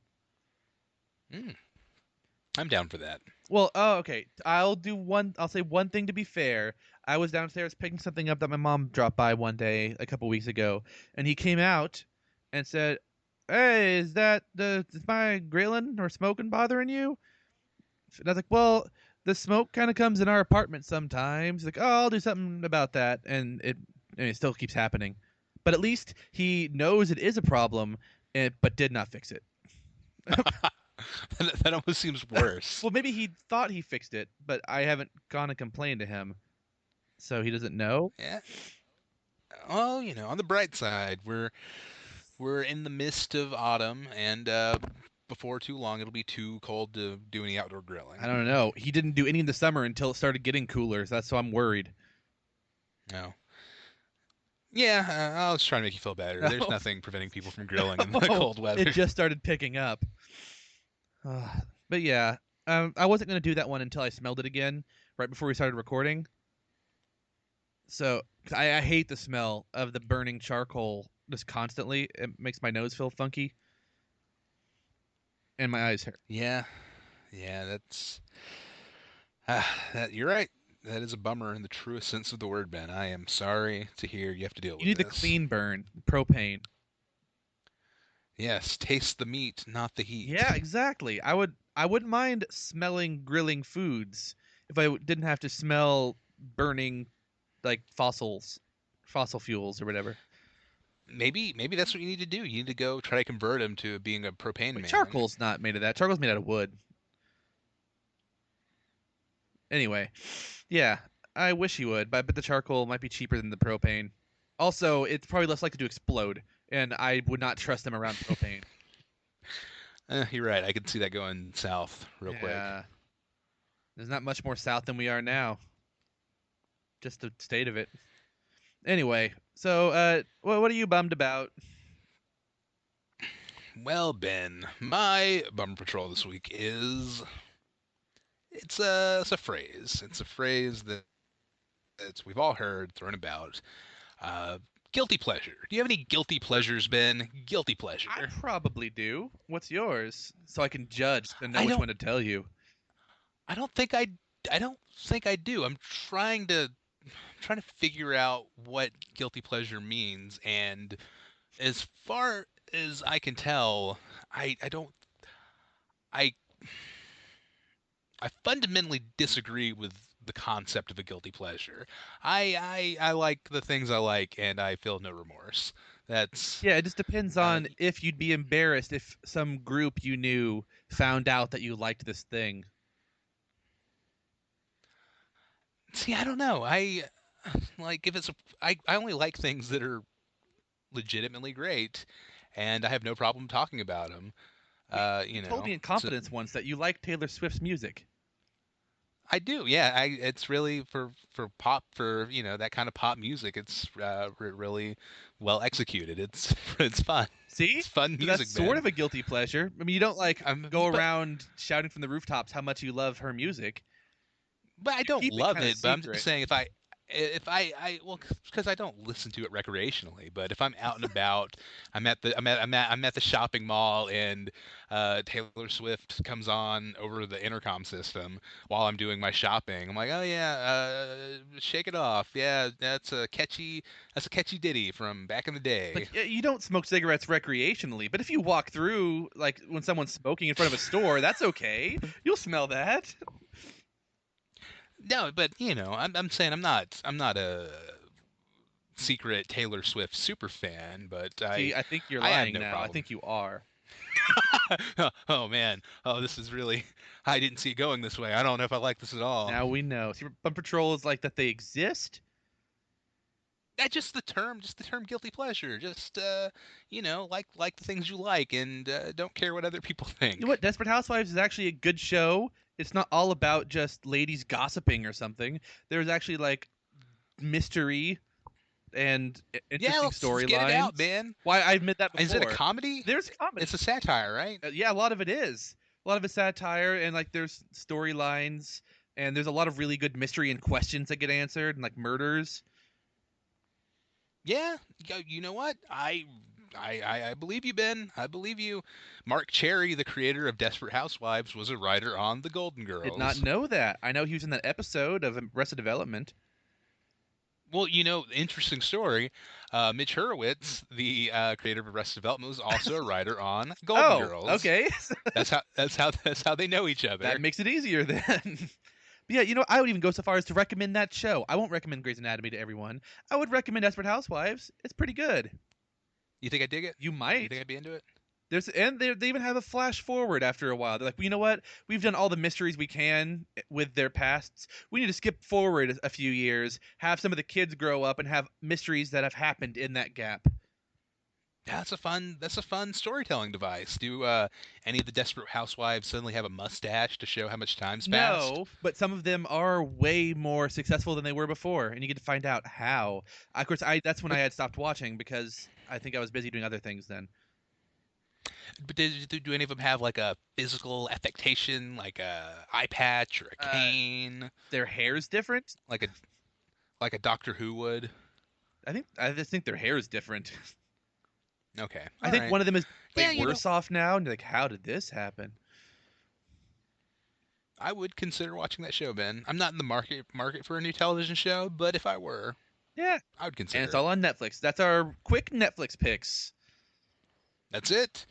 I'm down for that. Well, okay. I'll say one thing to be fair. I was downstairs picking something up that my mom dropped by one day a couple weeks ago, and he came out and said, "Hey, is my grilling or smoking bothering you?" And I was like, "Well, the smoke kind of comes in our apartment sometimes." He's like, "Oh, I'll do something about that," and it still keeps happening. But at least he knows it is a problem, but did not fix it. That almost seems worse. Well, maybe he thought he fixed it, but I haven't gone and complained to him, so he doesn't know. Yeah. Well, on the bright side, we're in the midst of autumn, and before too long, it'll be too cold to do any outdoor grilling. I don't know. He didn't do any in the summer until it started getting cooler. So that's so I'm worried. No. Yeah, I was trying to make you feel better. No. There's nothing preventing people from grilling in the cold weather. It just started picking up. But yeah, I wasn't going to do that one until I smelled it again right before we started recording. So 'cause I hate the smell of the burning charcoal just constantly. It makes my nose feel funky. And my eyes hurt. Yeah, that's you're right. That is a bummer in the truest sense of the word, Ben. I am sorry to hear you have to deal with You need the this. clean burn, propane. Yes, taste the meat, not the heat. Yeah, exactly. I wouldn't mind smelling grilling foods if I didn't have to smell burning like fossil fuels or whatever. Maybe that's what you need to do. You need to go try to convert him to being a propane man. Charcoal's not made of that. Charcoal's made out of wood. Anyway, yeah, I wish he would, but I bet the charcoal might be cheaper than the propane. Also, it's probably less likely to explode, and I would not trust them around propane. You're right. I can see that going south real quick. There's not much more south than we are now. Just the state of it. Anyway, so what are you bummed about? Well, Ben, my bummer patrol this week is it's a phrase. It's a phrase that we've all heard thrown about. Guilty pleasure. Do you have any guilty pleasures, Ben? Guilty pleasure. I probably do. What's yours? So I can judge and know which don't- one to tell you. I don't think I do. I'm trying to figure out what guilty pleasure means, and as far as I can tell, I fundamentally disagree with the concept of a guilty pleasure. I like the things I like, and I feel no remorse. That's Yeah, it just depends on if you'd be embarrassed if some group you knew found out that you liked this thing. See, I don't know. I like if it's I only like things that are legitimately great, and I have no problem talking about them. You told me in confidence once that you like Taylor Swift's music. I do, yeah. It's really for pop, for that kind of pop music. It's really well executed. It's fun. See, It's fun So music. that's sort of a guilty pleasure. I mean, you don't go but- around shouting from the rooftops how much you love her music. But I don't keep it love kinda it. But I'm secret. just saying, if I well, because I don't listen to it recreationally. But if I'm out and about, I'm at the shopping mall, and Taylor Swift comes on over the intercom system while I'm doing my shopping. I'm like, oh yeah, shake it off. Yeah, that's a catchy ditty from back in the day. Like, you don't smoke cigarettes recreationally, but if you walk through, like when someone's smoking in front of a store, that's okay. You'll smell that. No, but I'm saying I'm not a secret Taylor Swift super fan, but See, I think you're I have lying no now. I problem. think you are. Oh man, this is really, I didn't see it going this way. I don't know if I like this at all. Now we know. See, Bum Patrol is like that they exist. Just the term guilty pleasure. Just like the things you like, and don't care what other people think. You know what? Desperate Housewives is actually a good show. It's not all about just ladies gossiping or something. There's actually like mystery and Yeah, interesting let's get it out, storylines. man. Why I admit that Is it a before. comedy? There's comedy. It's a satire, right? Yeah, a lot of it is. A lot of it's satire, and like there's storylines, and there's a lot of really good mystery and questions that get answered, and like murders. Yeah, you know what? I believe you, Ben. I believe you. Mark Cherry, the creator of Desperate Housewives, was a writer on The Golden Did not Girls. know that. I know he was in that episode of Arrested Development. Well, interesting story. Mitch Hurwitz, the creator of Arrested Development, was also a writer on Golden Oh, Girls. okay. That's how they know each other. That makes it easier then. But yeah, I would even go so far as to recommend that show. I won't recommend Grey's Anatomy to everyone. I would recommend Desperate Housewives. It's pretty good. You think I dig it? You You might. think I'd be into it? They even have a flash forward after a while. They're like, well, you know what? We've done all the mysteries we can with their pasts. We need to skip forward a few years, have some of the kids grow up, and have mysteries that have happened in that gap. That's a fun storytelling device. Do any of the Desperate Housewives suddenly have a mustache to show how much time's passed? No, but some of them are way more successful than they were before, and you get to find out how. Of course, that's when I had stopped watching because I think I was busy doing other things then. But do any of them have like a physical affectation, like a eye patch or a cane, Their hair's different. like a Doctor Who would? I just think their hair is different. Okay, I think one of them is Yeah, way worse off now, and you're like, how did this happen? I would consider watching that show, Ben. I'm not in the market for a new television show, but if I were, Yeah, I would consider and it's it. all on Netflix. That's our quick Netflix picks. That's it.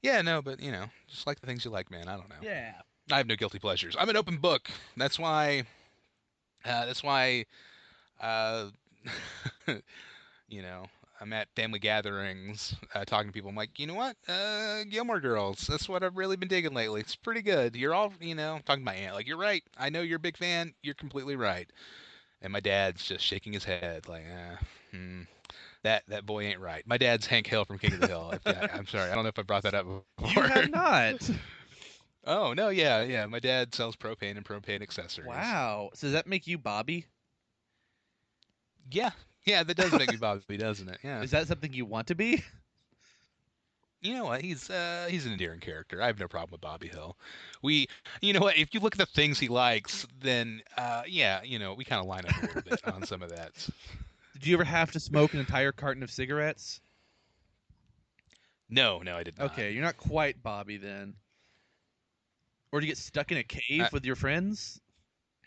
Yeah, no, but just like the things you like, man. I don't know. Yeah. I have no guilty pleasures. I'm an open book. That's why. That's why. Uh, I'm at family gatherings talking to people. I'm like, you know what? Gilmore Girls. That's what I've really been digging lately. It's pretty good. You're all, talking to my aunt. Like, you're right. I know you're a big fan. You're completely right. And my dad's just shaking his head, like, that boy ain't right. My dad's Hank Hill from King of the Hill. I'm sorry. I don't know if I brought that up before. You have not. Oh no, yeah. My dad sells propane and propane accessories. Wow. So does that make you Bobby? Yeah, that does make me Bobby, doesn't it? Yeah. Is that something you want to be? You know what? He's an endearing character. I have no problem with Bobby Hill. You know what? If you look at the things he likes, then yeah, we kind of line up a little bit on some of that. Did you ever have to smoke an entire carton of cigarettes? No, I did not. Okay, you're not quite Bobby then. Or do you get stuck in a cave with your friends?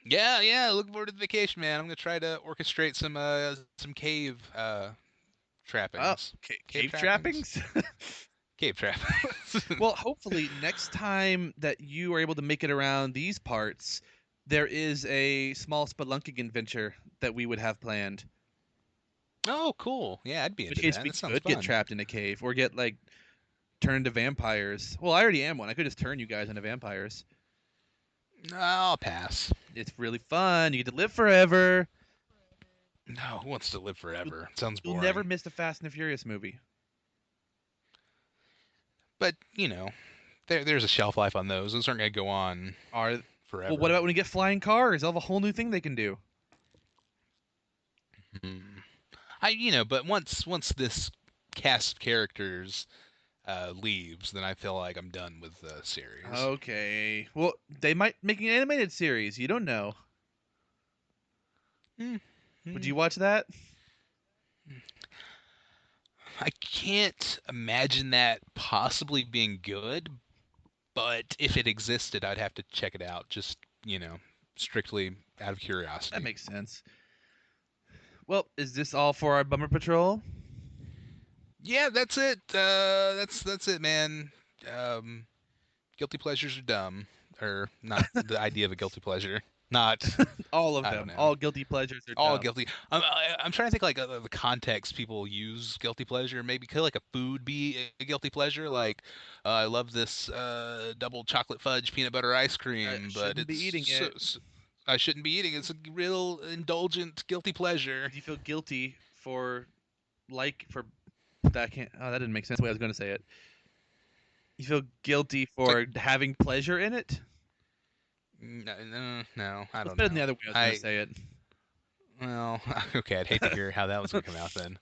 Yeah. Looking forward to the vacation, man. I'm gonna try to orchestrate some cave trappings. Oh, cave trappings? Cave trappings. Well, hopefully next time that you are able to make it around these parts, there is a small spelunking adventure that we would have planned. Oh, cool. Yeah, I'd be In into case that. we That sounds could fun. get trapped in a cave or get like turned into vampires. Well, I already am one. I could just turn you guys into vampires. I'll pass. It's really fun. You get to live forever. No, who wants to live forever? Sounds You'll boring. never miss the Fast and the Furious movie. But there's a shelf life on those. Those aren't gonna go on forever. Well, what about when you get flying cars? They'll have a whole new thing they can do. But once this cast of characters leaves, then I feel like I'm done with the series. Okay. Well, they might make an animated series. You don't know. Would you watch that? I can't imagine that possibly being good, but if it existed, I'd have to check it out. Just strictly out of curiosity. That makes sense. Well, is this all for our Bummer Patrol? Yeah, that's it. That's it, man. Guilty pleasures are dumb, or not. The idea of a guilty pleasure, not All of I them. don't know. All guilty pleasures are all dumb. guilty. I'm trying to think like the context people use guilty pleasure. Maybe could like a food be a guilty pleasure? Like I love this double chocolate fudge peanut butter ice cream, but shouldn't be it's eating it. I shouldn't be eating. It's a real indulgent guilty pleasure. Do you feel guilty for that? I can't. Oh, that didn't make sense the way I was going to say it. You feel guilty for having pleasure in it? No, I It's don't better know. than the other way I was going to say it. Well, okay, I'd hate to hear how that was gonna come out then.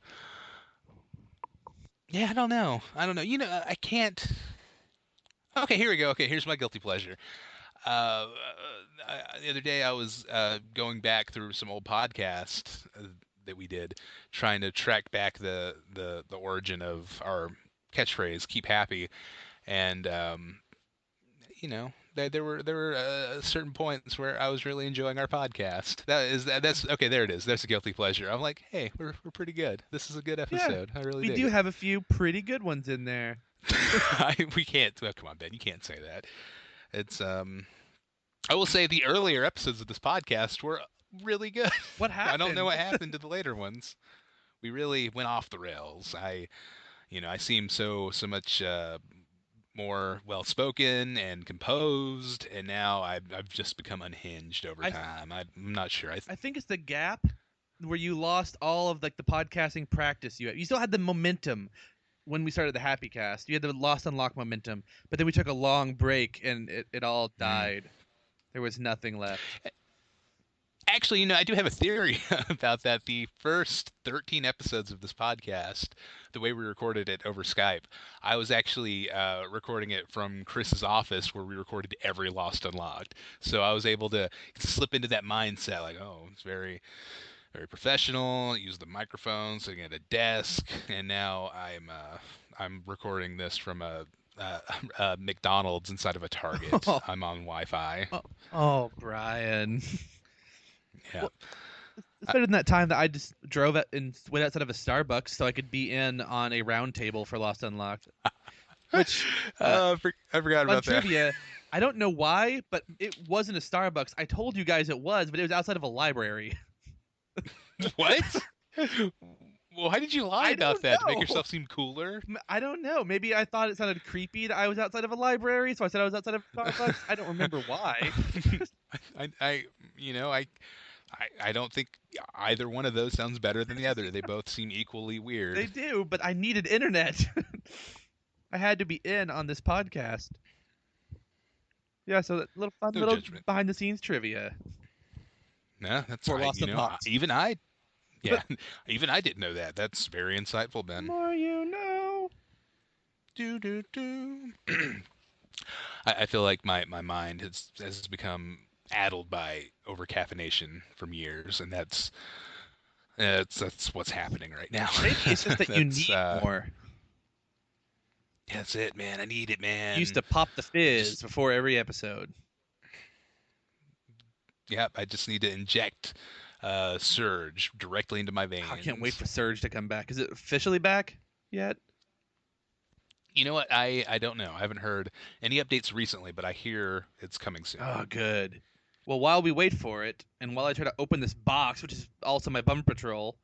Yeah, I don't know. I can't. Okay, here we go. Okay, here's my guilty pleasure. The other day I was going back through some old podcasts that we did, trying to track back the origin of our catchphrase "Keep Happy," and there were certain points where I was really enjoying our podcast. That's okay. There it is. There's a guilty pleasure. I'm like, hey, we're pretty good. This is a good Yeah, episode. I really we dig do it. have a few pretty good ones in there. We can't. Oh, come on, Ben. You can't say that. It's I will say the earlier episodes of this podcast were really good. What I don't know happened? what happened to the later ones. We really went off the rails. I seem so much more well spoken and composed, and now I've just become unhinged over I time. I'm not sure. I think it's the gap where you lost all of like the podcasting practice you had. You still had the momentum when we started the HappyCast. You had the lost unlock momentum, but then we took a long break and it all died. There was nothing left. Actually, I do have a theory about that. The first 13 episodes of this podcast, the way we recorded it over Skype, I was actually recording it from Chris's office where we recorded every Lost Unlocked. So I was able to slip into that mindset, like, oh, it's very, very professional. Use the microphone, sitting at a desk, and now I'm recording this from a McDonald's inside of a Target. I'm on Wi-Fi. Oh, Brian. Yeah. Well, it's better than that time that I just drove it and went outside of a Starbucks so I could be in on a round table for Lost Unlocked. Which, I forgot on about that. trivia, I don't know why, but it wasn't a Starbucks. I told you guys it was, but it was outside of a library. What? Well, why did you lie I about don't that? To make know. yourself seem cooler? I don't know. Maybe I thought it sounded creepy that I was outside of a library, so I said I was outside of Starbucks. I don't remember why. I don't think either one of those sounds better than the other. They both seem equally weird. They do, but I needed internet. I had to be in on this podcast. Yeah, so that little fun No little judgment. behind the scenes trivia. No, that's For right. Lost Unlocked. Even I didn't know that. That's very insightful, Ben. More you know. Do do do. I feel like my mind has become addled by overcaffeination from years, and that's what's happening right now. Maybe it's just that you That's, need more. That's it, man. I need it, man. You used to pop the fizz before every episode. Yep, I just need to inject Surge directly into my veins. I can't wait for Surge to come back. Is it officially back yet? You know what? I don't know. I haven't heard any updates recently, but I hear it's coming soon. Oh, good. Well, while we wait for it, and while I try to open this box, which is also my bum patrol,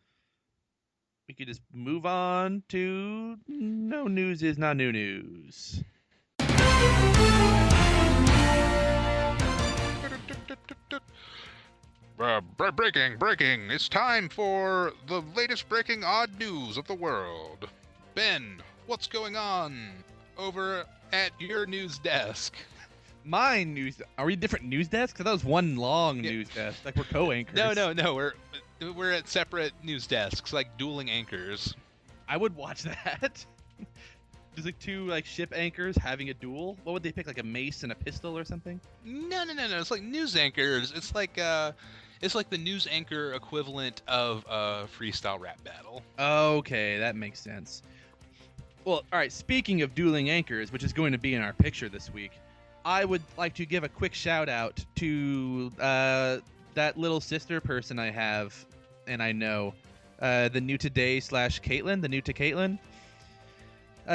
we could just move on to no news is not new news. Breaking! It's time for the latest breaking odd news of the world. Ben, what's going on over at your news desk? My news. Are we different news desks? That was one long Yeah. news desk. Like we're co-anchors. No. We're at separate news desks, like dueling anchors. I would watch that. Just like two like ship anchors having a duel. What would they pick? Like a mace and a pistol or something? No. It's like news anchors. It's like the news anchor equivalent of a freestyle rap battle. Okay, that makes sense. Well, all right. Speaking of dueling anchors, which is going to be in our picture this week, I would like to give a quick shout out to that little sister person I have, and I know, the new today / Caitlin, the new to Caitlin.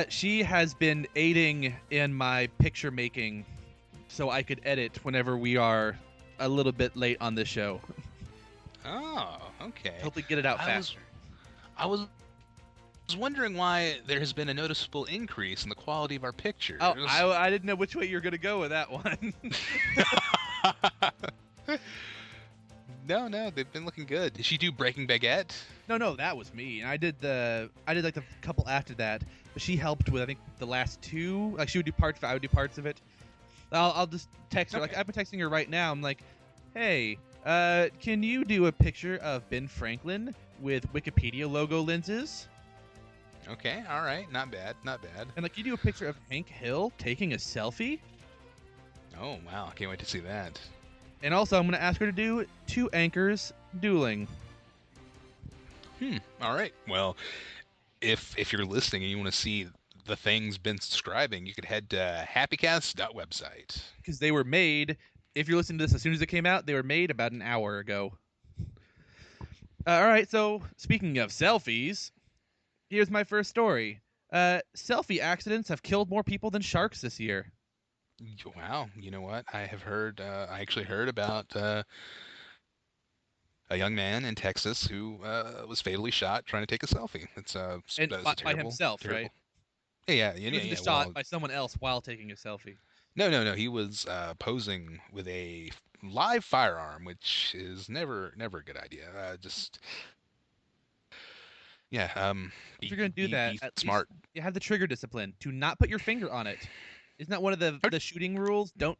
She has been aiding in my picture making, so I could edit whenever we are a little bit late on the show. Oh, okay. Hopefully, get it out faster. I was wondering why there has been a noticeable increase in the quality of our pictures. Oh, I didn't know which way you were gonna go with that one. No, they've been looking good. Did she do Breaking Baguette? No, that was me. And I did like the couple after that, but she helped with I think the last two. Like she would do parts of it, I would do parts of it. I'll just text her. Like Okay. I've been texting her right now. I'm like, hey, Can you do a picture of Ben Franklin with Wikipedia logo lenses? Okay, all right, not bad, not bad. And like, you do a picture of Hank Hill taking a selfie? Oh wow, I can't wait to see that. And also, I'm going to ask her to do 2 anchors dueling. All right. Well, if you're listening and you want to see the things Ben's describing, you could head to HappyCast.website. Because they were made, if you're listening to this as soon as it came out, they were made about an hour ago. All right, so speaking of selfies, here's my first story. Selfie accidents have killed more people than sharks this year. Wow, you know what? I have heard. I actually heard about a young man in Texas who was fatally shot trying to take a selfie. And That's by a terrible, himself, terrible. right? Yeah. He wasn't just shot by someone else while taking a selfie. No. He was posing with a live firearm, which is never a good idea. Yeah. If you're going to do that, Be at least smart. you have the trigger discipline to not put your finger on it. Isn't that one of the shooting rules? Don't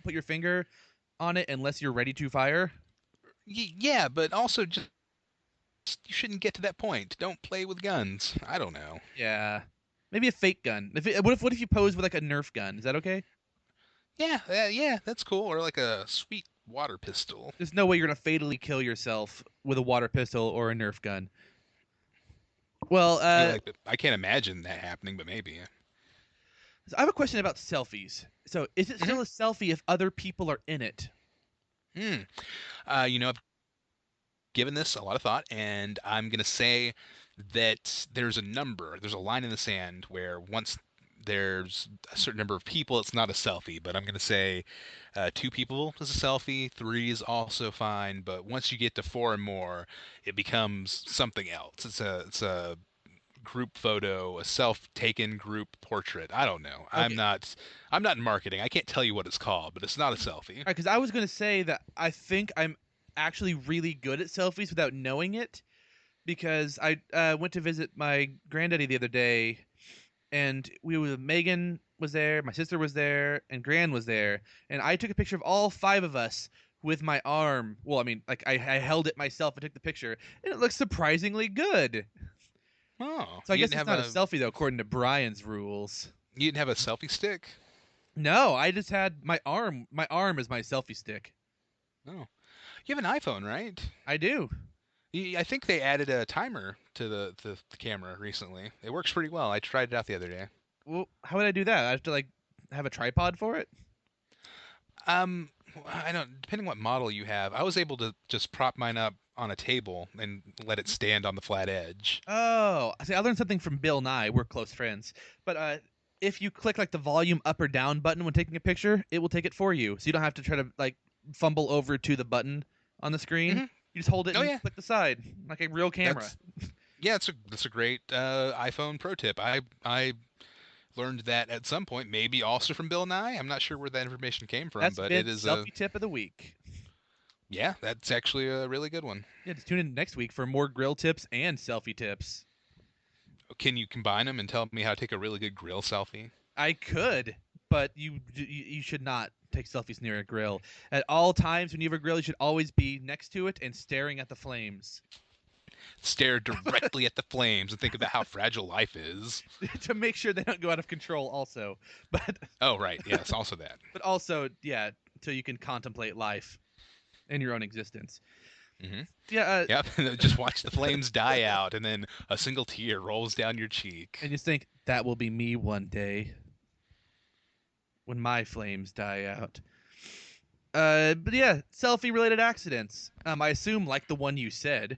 put your finger on it unless you're ready to fire. Yeah, but also just you shouldn't get to that point. Don't play with guns. I don't know. Yeah, maybe a fake gun. What if you pose with like a Nerf gun? Is that okay? Yeah, that's cool. Or like a sweet water pistol. There's no way you're gonna fatally kill yourself with a water pistol or a Nerf gun. Well, I can't imagine that happening, but maybe. so I have a question about selfies. So, is it still a selfie if other people are in it? I've given this a lot of thought, and I'm gonna say that there's a line in the sand where once there's a certain number of people, it's not a selfie. But I'm gonna say 2 people is a selfie, 3 is also fine. But once you get to 4 and more, it becomes something else. It's a group photo, a self-taken group portrait. I don't know. Okay. I'm not in marketing. I can't tell you what it's called, but it's not a selfie. Because I was gonna say that I think I'm actually really good at selfies without knowing it. Because I went to visit my granddaddy the other day, and Megan was there, my sister was there, and Gran was there, and I took a picture of all 5 of us with my arm. Well, I mean, like I held it myself and took the picture, and it looks surprisingly good. Oh, So I guess it's not a selfie though, according to Brian's rules. you didn't have a selfie stick? No, I just had my arm. My arm is my selfie stick. Oh, you have an iPhone, right? I do. I think they added a timer to the camera recently. It works pretty well. I tried it out the other day. Well, how would I do that? I have to like have a tripod for it. Um, I don't. Depending what model you have, I was able to just prop mine up on a table and let it stand on the flat edge. Oh, see, I learned something from Bill Nye. We're close friends. But if you click like the volume up or down button when taking a picture, it will take it for you. So you don't have to try to like fumble over to the button on the screen. Mhm. You just hold it and yeah. click the side like a real camera. That's a great iPhone pro tip. I learned that at some point, maybe also from Bill Nye. I'm not sure where that information came from, That's but been it is selfie tip of the week. yeah, that's actually a really good one. Yeah, just tune in next week for more grill tips and selfie tips. Can you combine them and tell me how to take a really good grill selfie? I could, but you should not take selfies near a grill. At all times when you have a grill, you should always be next to it and staring at the flames. Stare directly at the flames and think about how fragile life is. To make sure they don't go out of control also. But Oh, right. Yes, also that. but also, yeah, so you can contemplate life and your own existence. Mm-hmm. Yeah, Yep. Just watch the flames die out, and then a single tear rolls down your cheek. and just think that will be me one day when my flames die out. But yeah, selfie-related accidents. I assume like the one you said.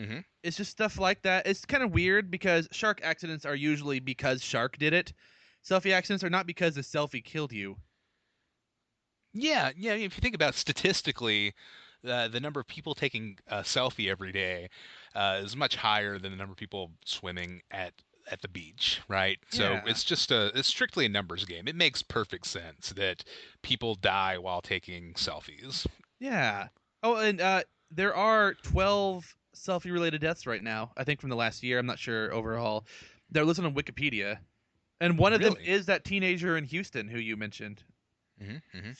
Mm-hmm. It's just stuff like that. It's kind of weird because shark accidents are usually because shark did it. Selfie accidents are not because the selfie killed you. Yeah. If you think about it statistically, the number of people taking a selfie every day is much higher than the number of people swimming at the beach, right? So Yeah. it's strictly a numbers game. It makes perfect sense that people die while taking selfies. Yeah. Oh, and there are 12 selfie-related deaths right now. I think from the last year. I'm not sure overall. They're listed on Wikipedia, and one of them Really? is that teenager in Houston who you mentioned. Mm-hmm.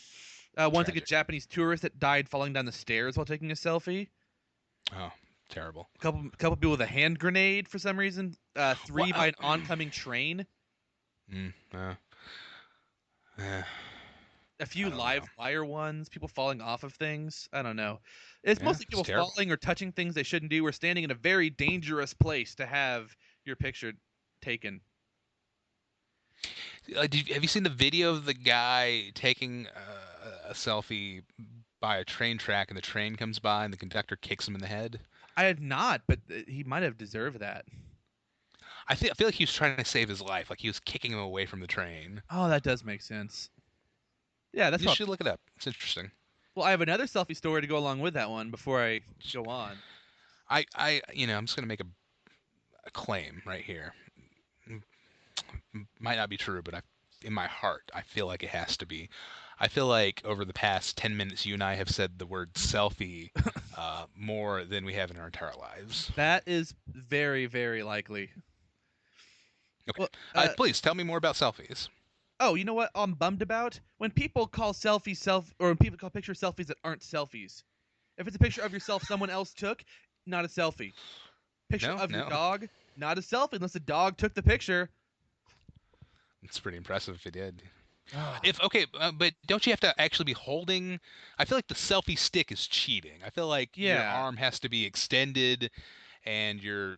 One's like a Tragic. Japanese tourist that died falling down the stairs while taking a selfie. Oh, terrible. Couple people with a hand grenade for some reason. Three by Wow. an oncoming train. Eh, A few I don't live know. wire ones. People falling off of things. I don't know. It's Yeah, mostly it's people terrible. falling or touching things they shouldn't do or standing in a very dangerous place to have your picture taken. Have you seen the video of the guy taking a selfie by a train track, and the train comes by, and the conductor kicks him in the head? I have not, but he might have deserved that. I feel like he was trying to save his life, like he was kicking him away from the train. Oh, that does make sense. Yeah, that's You what. should look it up. It's interesting. Well, I have another selfie story to go along with that one before I go on. I'm just gonna make a claim right here. Might not be true, but in my heart, I feel like it has to be. I feel like over the past 10 minutes, you and I have said the word selfie more than we have in our entire lives. That is very, very likely. Okay. Well, Please tell me more about selfies. oh, you know what I'm bummed about? When people call or when people call picture selfies that aren't selfies. If it's a picture of yourself someone else took, not a selfie. Picture No, of your no. dog, not a selfie unless the dog took the picture. It's pretty impressive if it did. Ah. But don't you have to actually be holding? I feel like the selfie stick is cheating. I feel like your Yeah. arm has to be extended, and you're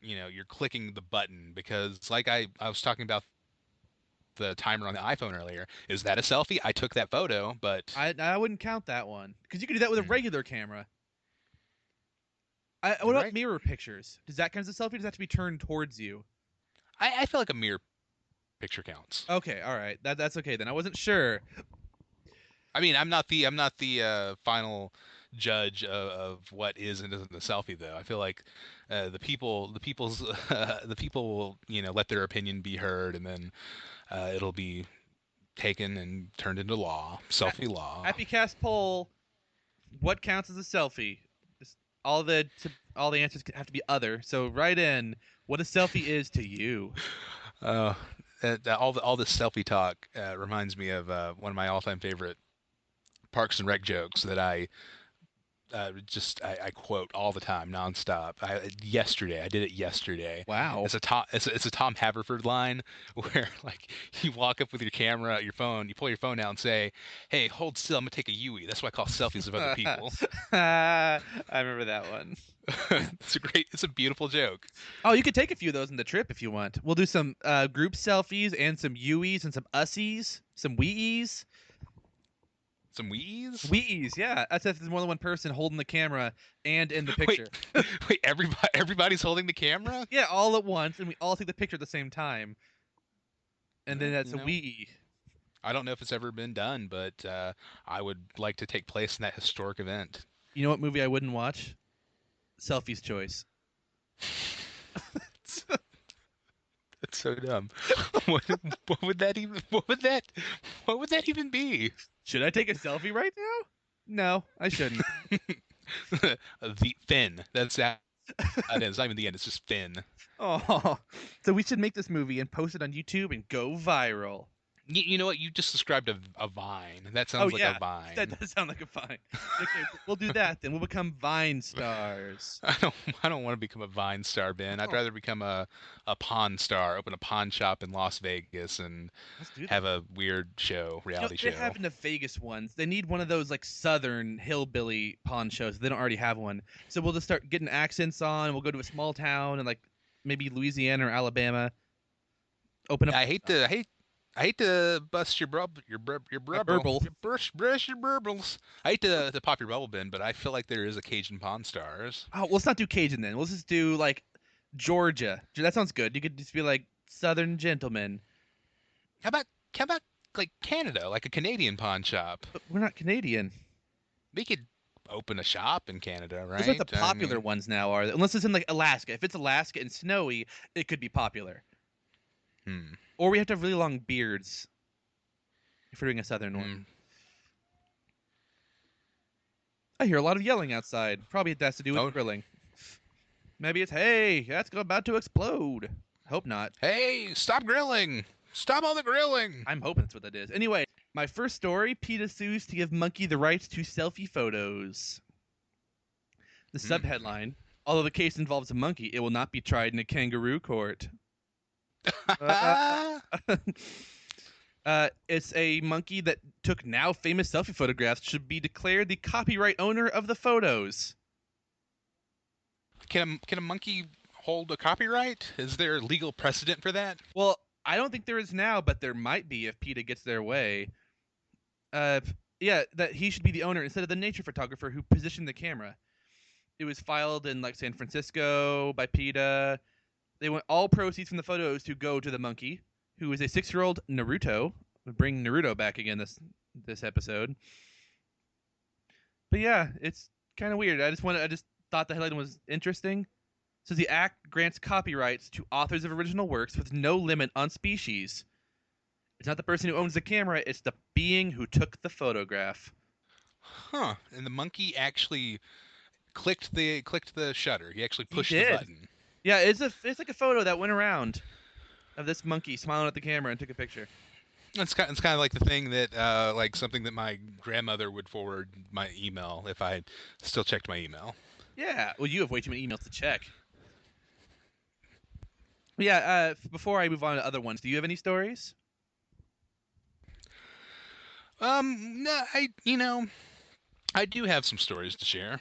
clicking the button because, like I was talking about the timer on the iPhone earlier. Is that a selfie? I took that photo, but I wouldn't count that one because you could do that with a regular camera. What You're about right. mirror pictures? Does that count as a selfie? Or does that have to be turned towards you? I feel like a mirror picture counts. Okay, all right, that's okay then. I wasn't sure. I mean, I'm not the final judge of what is and isn't a selfie, though. I feel like the people will let their opinion be heard, and then it'll be taken and turned into law, selfie law. HappyCast poll: what counts as a selfie? All the answers have to be other. So write in what a selfie is to you. All this selfie talk reminds me of one of my all-time favorite Parks and Rec jokes that I quote all the time, nonstop. I did it yesterday. Wow. It's a Tom Haverford line where like you walk up with your camera, your phone, you pull your phone out and say, "Hey, hold still. I'm gonna take a Yui." That's what I call selfies of other people. I remember that one. It's a beautiful joke. Oh, you could take a few of those in the trip if you want. We'll do some group selfies and some Uis and some ussies, some wees. Some wees? Wees, yeah. That's if there's more than one person holding the camera and in the picture. Wait, everybody's holding the camera? Yeah, all at once, and we all take the picture at the same time. And then that's a wee. I don't know if it's ever been done, but I would like to take place in that historic event. You know what movie I wouldn't watch? Selfie's Choice. That's so dumb. What would that even be? Should I take a selfie right now? No, I shouldn't. The Finn. That's that. It's not even the end. It's just Finn. Oh, so we should make this movie and post it on YouTube and go viral. You know what? You just described a vine. That sounds like a vine. That does sound like a vine. Okay, we'll do that then. We'll become Vine stars. I don't want to become a Vine star, Ben. I'd rather become a pawn star, open a pawn shop in Las Vegas, and have a weird reality show. They're having the Vegas ones. They need one of those like Southern hillbilly pawn shows. They don't already have one, so we'll just start getting accents on. We'll go to a small town and like maybe Louisiana or Alabama. Open up. I hate to bust your burble. Burst your burbles. I hate to pop your bubble, Ben, but I feel like there is a Cajun Pawn Stars. Oh, well, let's not do Cajun then. We'll just do like Georgia. That sounds good. You could just be like Southern gentlemen. How about like Canada, like a Canadian pawn shop? But we're not Canadian. We could open a shop in Canada, right? Those are the popular ones now, are they? Unless it's in like Alaska. If it's Alaska and snowy, it could be popular. Or we have to have really long beards if we're doing a Southern one. I hear a lot of yelling outside. Probably it has to do with grilling. Maybe it's, hey, that's about to explode. Hope not. Hey, stop grilling. Stop all the grilling. I'm hoping that's what that is. Anyway, My first story, PETA sues to give monkey the rights to selfie photos. The subheadline, although the case involves a monkey, it will not be tried in a kangaroo court. It's a monkey that took now famous selfie photographs should be declared the copyright owner of the photos. Can a monkey hold a copyright? Is there legal precedent for that? Well, I don't think there is now, but there might be if PETA gets their way. Yeah, that he should be the owner instead of the nature photographer who positioned the camera. It was filed in like San Francisco by PETA. They want all proceeds from the photos to go to the monkey, who is a 6-year-old Naruto. We'll bring Naruto back again this episode. But yeah, it's kind of weird. I just thought the headline was interesting. So the act grants copyrights to authors of original works with no limit on species. It's not the person who owns the camera, it's the being who took the photograph. Huh. And the monkey actually clicked the shutter. He actually pushed He the did. button. Yeah, it's like a photo that went around of this monkey smiling at the camera and took a picture. It's kind of like the thing that like something that my grandmother would forward my email if I still checked my email. Yeah, well, you have way too many emails to check. Yeah, before I move on to other ones, do you have any stories? No, I do have some stories to share,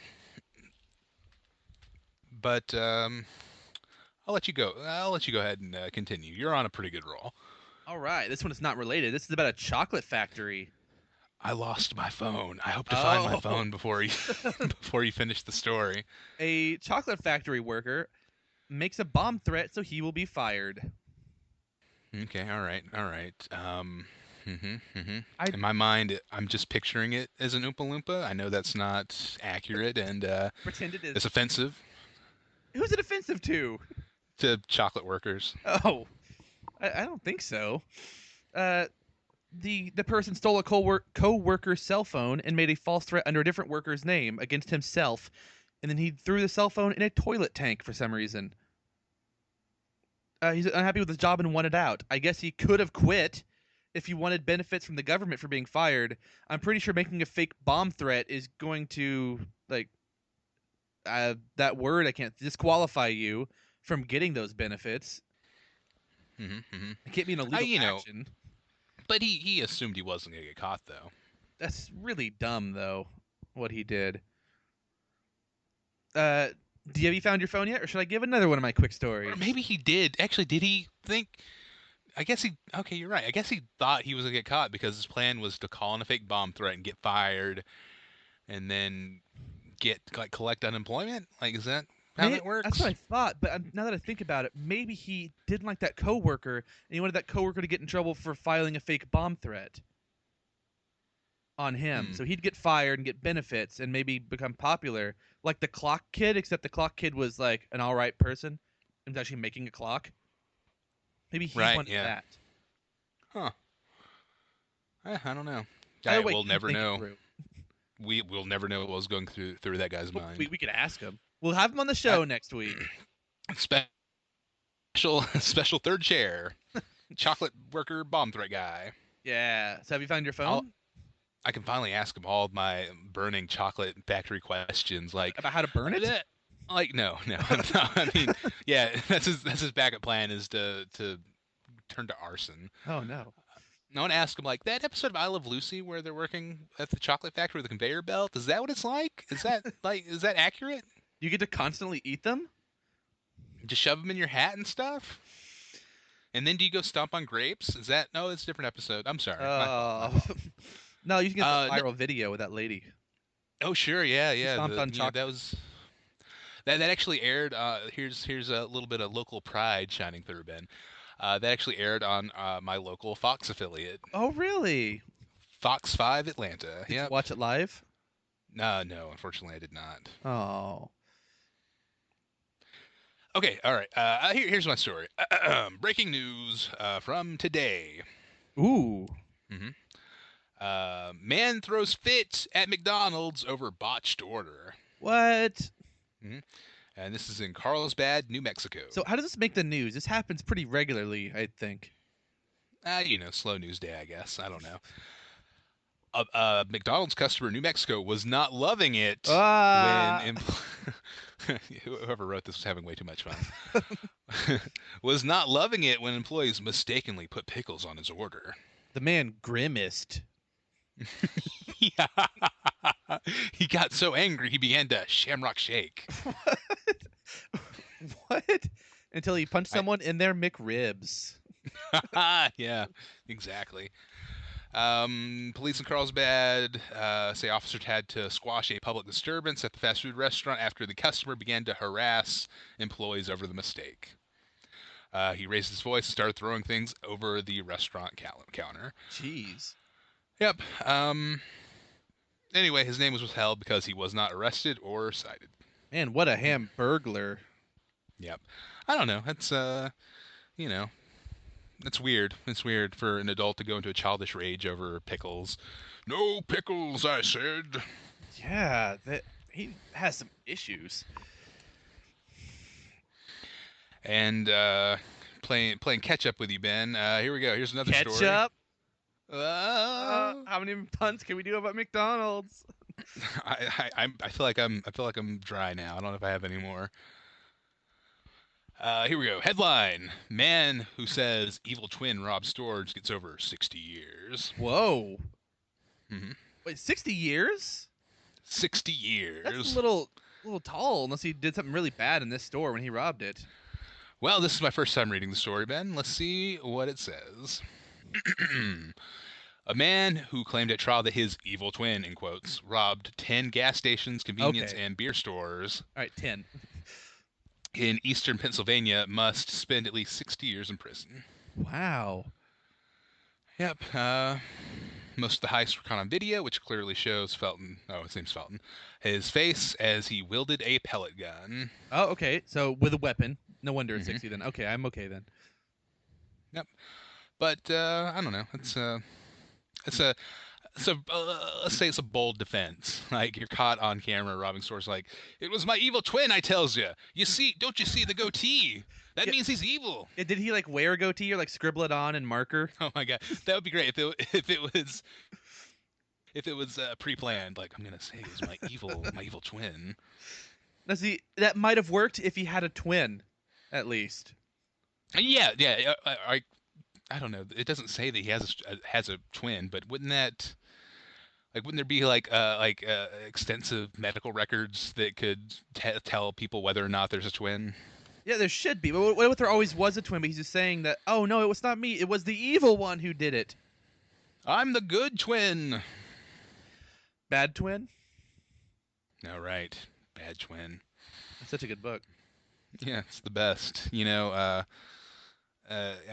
but I'll let you go. I'll let you go ahead and continue. You're on a pretty good roll. All right, this one is not related. This is about a chocolate factory. I lost my phone. I hope to find my Oh. phone before you finish the story. A chocolate factory worker makes a bomb threat, so he will be fired. Okay, all right. I- In my mind, I'm just picturing it as an Oompa Loompa. I know that's not accurate, and Pretend it is. it's offensive Who's it offensive to? to chocolate workers. Oh, I don't think so. The person stole a co-worker's cell phone and made a false threat under a different worker's name against himself, and then he threw the cell phone in a toilet tank for some reason. He's unhappy with his job and wanted out. I guess he could have quit if he wanted benefits from the government for being fired. I'm pretty sure making a fake bomb threat is going to, like, that word I can't disqualify you from getting those benefits. It can't be an illegal action. But he assumed he wasn't gonna get caught, though. That's really dumb, though, what he did. Have you found your phone yet, or should I give another one of my quick stories? Or maybe he did. Actually, did he think? I guess he. Okay, you're right. I guess he thought he was gonna get caught because his plan was to call in a fake bomb threat and get fired, and then collect unemployment. Like, is that how that works? That's what I thought, but now that I think about it, maybe he didn't like that coworker, and he wanted that coworker to get in trouble for filing a fake bomb threat on him. So he'd get fired and get benefits and maybe become popular, like the clock kid, except the clock kid was like an all right person and was actually making a clock. Maybe he wanted that. Huh. I don't know. Either way, We'll he never think it know. through. We'll never know what was going through that guy's mind. We could ask him. We'll have him on the show next week. Special third chair, chocolate worker bomb threat guy. Yeah. So have you found your phone? I can finally ask him all of my burning chocolate factory questions, like about how to burn it. Like no. I mean, yeah, that's his backup plan is to turn to arson. Oh no. I want to ask him, like, that episode of I Love Lucy where they're working at the chocolate factory with a conveyor belt. Is that what it's like? Is that accurate? You get to constantly eat them? Just shove them in your hat and stuff? And then do you go stomp on grapes? Is that... No, it's a different episode. I'm sorry. No, you can get a viral video with that lady. Oh, sure. Yeah. Stomped on chocolate. That was... That actually aired... here's a little bit of local pride shining through, Ben. That actually aired on my local Fox affiliate. Oh, really? Fox 5 Atlanta. Did you watch it live? No, unfortunately I did not. Oh. Okay, all right. Here's my story. Breaking news from today. Ooh. Man throws fit at McDonald's over botched order. What? And this is in Carlsbad, New Mexico. So how does this make the news? This happens pretty regularly, I think. Slow news day, I guess. I don't know. A McDonald's customer in New Mexico was not loving it when Ah, whoever wrote this was having way too much fun. Was not loving it when employees mistakenly put pickles on his order. the man grimaced. Yeah. He got so angry he began to shamrock shake. What? Until he punched I- someone in their McRibs. Yeah, exactly. Police in Carlsbad say officers had to squash a public disturbance at the fast food restaurant after the customer began to harass employees over the mistake. He raised his voice and started throwing things over the restaurant counter. Jeez. Yep. Anyway, his name was withheld because he was not arrested or cited. Man, what a hamburglar. Yep. I don't know. That's you know, that's weird. It's weird for an adult to go into a childish rage over pickles. No pickles, I said. Yeah, he has some issues. And playing catch up with you, Ben. Here we go. Here's another story. Ketchup? Uh, How many puns can we do about McDonald's? I feel like I'm dry now. I don't know if I have any more. Here we go. Headline: Man who says evil twin robs stores gets over 60 years. Whoa. hmm Wait, 60 years? 60 years. That's a little tall, unless he did something really bad in this store when he robbed it. Well, this is my first time reading the story, Ben. Let's see what it says. A man who claimed at trial that his evil twin, in quotes, robbed 10 gas stations, convenience, Okay. and beer stores All right, 10. in eastern Pennsylvania must spend at least 60 years in prison. Wow. Yep. Most of the heists were caught on video, which clearly shows Felton, his name's Felton, his face as he wielded a pellet gun. Oh, okay. So with a weapon. No wonder it's Mhm. 60 then. Okay, I'm okay then. Yep. But I don't know. It's a let's say it's a bold defense. Like you're caught on camera robbing stores. Like it was my evil twin. I tells you. You see? Don't you see the goatee? That Yeah. means he's evil. Did he like wear a goatee or like scribble it on in marker? Oh my god, that would be great if it was pre-planned. Like I'm gonna say it was my evil twin. Now see, that might have worked if he had a twin, at least. Yeah. I don't know. It doesn't say that he has a twin, but wouldn't there be extensive medical records that could tell people whether or not there's a twin? Yeah, there should be. But what if there always was a twin, but he's just saying that, oh no, it was not me. It was the evil one who did it. I'm the good twin. Bad twin? No, right. Bad twin. That's such a good book. Yeah, it's the best. I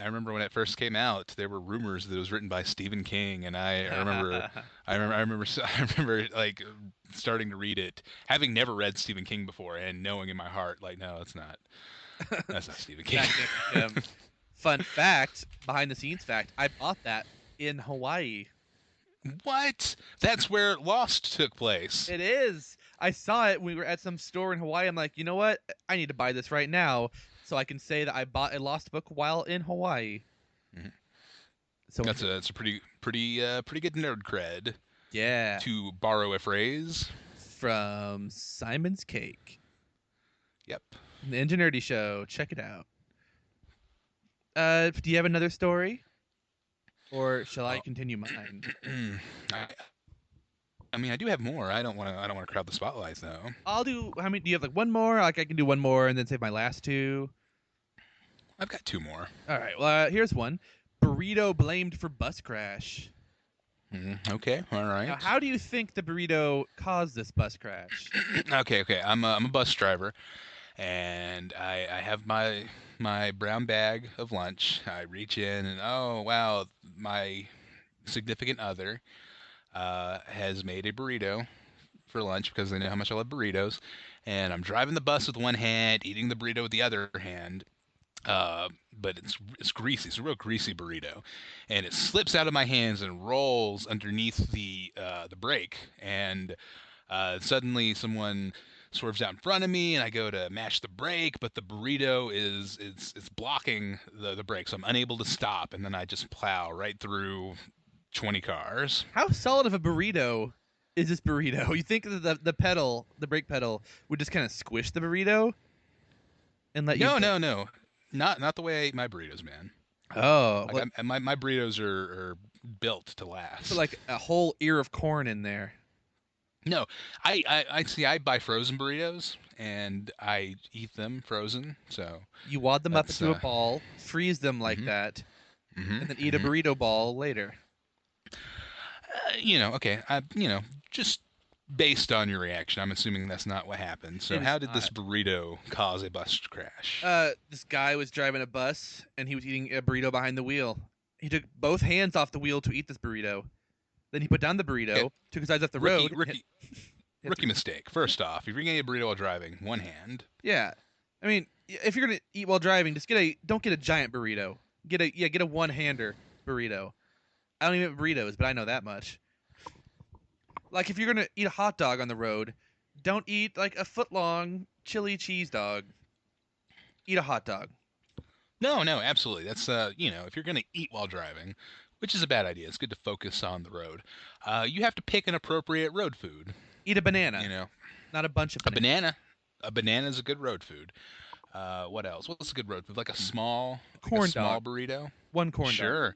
remember when it first came out, there were rumors that it was written by Stephen King, and I remember like starting to read it, having never read Stephen King before, and knowing in my heart, like, no, that's not Stephen King. Fun fact, behind the scenes fact, I bought that in Hawaii. What? That's where Lost took place. It is. I saw it when we were at some store in Hawaii. I'm like, you know what? I need to buy this right now so I can say that I bought a Lost book while in Hawaii. Mm-hmm. So That's a pretty good nerd cred. Yeah. To borrow a phrase from Simon's Cake. Yep. The Ingenuity Show. Check it out. Do you have another story, or shall I continue mine? I mean, I do have more. I don't want to crowd the spotlight though. I'll do. How many? Do you have like one more? Like I can do one more and then save my last two. I've got two more. All right. Well, here's one. Burrito blamed for bus crash. Okay. All right. Now, how do you think the burrito caused this bus crash? Okay. I'm a bus driver, and I have my brown bag of lunch. I reach in and oh wow, my significant other has made a burrito for lunch because they know how much I love burritos, and I'm driving the bus with one hand, eating the burrito with the other hand. But it's greasy. It's a real greasy burrito, and it slips out of my hands and rolls underneath the brake, and suddenly someone swerves out in front of me, and I go to mash the brake, but the burrito it's blocking the brake, so I'm unable to stop, and then I just plow right through 20 cars. How solid of a burrito is this burrito? You think that the brake pedal, would just kind of squish the burrito and let you? No. Not the way I eat my burritos, man. Oh, Like my burritos are built to put last. like a whole ear of corn in there. No, I see. I buy frozen burritos and I eat them frozen. So You wad them up that's into a ball, freeze them like mhm, that, mhm, and then eat a mhm. burrito ball later. Okay. Just based on your reaction, I'm assuming that's not what happened. So It is how did this not. burrito cause a bus crash? This guy was driving a bus and he was eating a burrito behind the wheel. He took both hands off the wheel to eat this burrito. Then he put down the Okay, burrito, took his eyes off the rookie road. rookie Hit rookie mistake. First off, if you're gonna eat a burrito while driving, one hand. Yeah, I mean, if you're gonna eat while driving, don't get a giant burrito. Get a one-hander burrito. I don't even eat burritos, but I know that much. Like if you're gonna eat a hot dog on the road, don't eat like a foot-long chili cheese dog. Eat a hot dog. No, absolutely. That's if you're gonna eat while driving, which is a bad idea. It's good to focus on the road. You have to pick an appropriate road food. Eat a banana, You know, not a bunch of a bananas. banana. A banana is a good road food. What else? What's a good road food? Like a Corn small dog. burrito. One corn dog. Sure.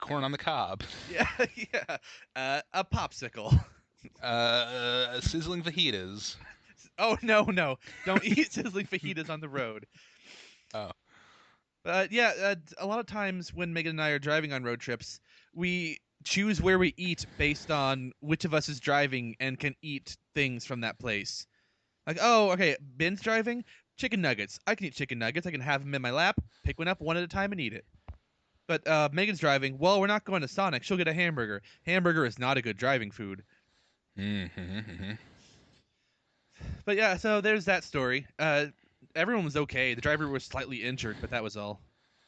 Corn on the cob. Yeah, yeah. A popsicle. Sizzling fajitas. Oh no! Don't eat sizzling fajitas on the road. Oh. But yeah, a lot of times when Megan and I are driving on road trips, we choose where we eat based on which of us is driving and can eat things from that place. Like, oh, okay, Ben's driving, chicken nuggets. I can eat chicken nuggets. I can have them in my lap, pick one up one at a time, and eat it. But Megan's driving. Well, we're not going to Sonic. She'll get a hamburger. Hamburger is not a good driving food. Mm-hmm. But yeah, so there's that story. Everyone was okay. The driver was slightly injured, but that was all.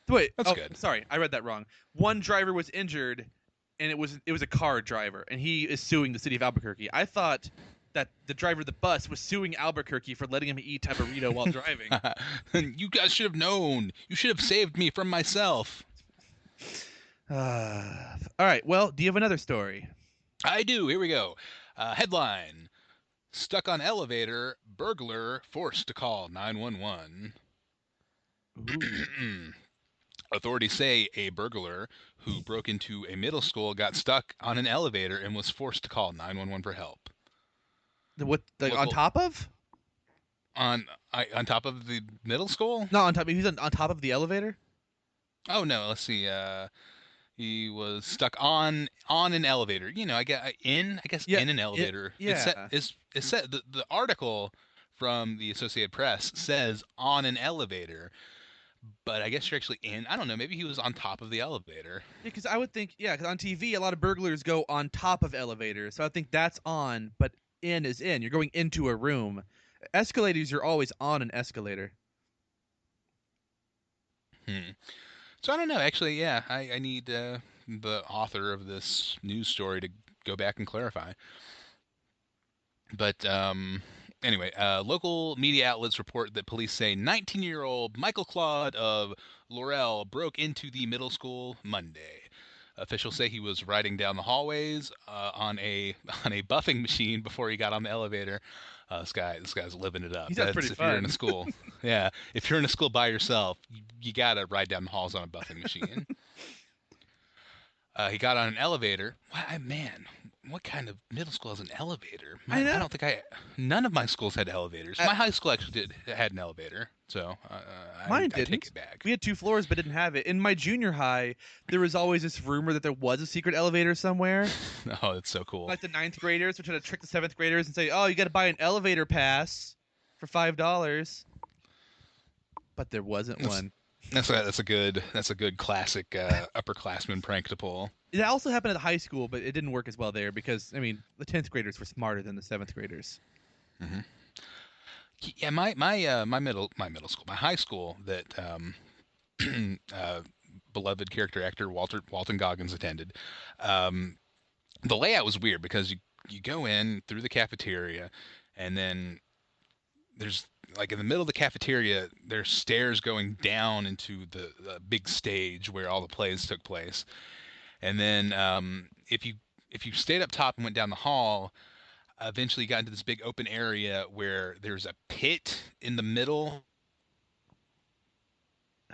Wait, That's oh, good. sorry, I read that wrong. One driver was injured, and it was a car driver, and he is suing the city of Albuquerque. I thought that the driver of the bus was suing Albuquerque for letting him eat a burrito while driving. You guys should have known. You should have saved me from myself. All right. Well, do you have another story? I do. Here we go. Headline: Stuck on elevator, burglar forced to call 911. Authorities say a burglar who broke into a middle school got stuck on an elevator and was forced to call 911 for help. On Local- top of? On top of the middle school? No, on top. He's on top of the elevator. Oh no, let's see. He was stuck on an elevator. I guess Yeah, in an elevator. yeah. It said the article from the Associated Press says on an elevator, but I guess you're actually in. I don't know. Maybe he was on top of the elevator. Because I would think, because on TV, a lot of burglars go on top of elevators. So I think that's on, but in is in. You're going into a room. Escalators, you're always on an escalator. So I don't know. Actually, yeah, I need the author of this news story to go back and clarify. But anyway, local media outlets report that police say 19-year-old Michael Claude of Laurel broke into the middle school Monday. Officials say he was riding down the hallways on a buffing machine before he got on the elevator. This guy's living it up. He sounds pretty if you're in fun. a school, yeah. If you're in a school by yourself, you gotta ride down the halls on a buffing machine. He got on an elevator. Man, what kind of middle school has an elevator? I know. I don't think none of my schools had elevators. My high school actually had an elevator, so Mine I didn't. take it back. We had 2 floors, but didn't have it. In my junior high, there was always this rumor that there was a secret elevator somewhere. Oh, that's so cool. Like the 9th graders would try to trick the 7th graders and say, "Oh, you got to buy an elevator pass for $5." But there wasn't one. That's a good classic upperclassman prank to pull. It also happened at high school, but it didn't work as well there because the 10th graders were smarter than the 7th graders. Mm-hmm. Yeah, my middle school, my high school that beloved character actor Walton Goggins attended. The layout was weird because you go in through the cafeteria, and then there's like in the middle of the cafeteria, there's stairs going down into the big stage where all the plays took place. And then if you stayed up top and went down the hall, eventually got into this big open area where there's a pit in the middle.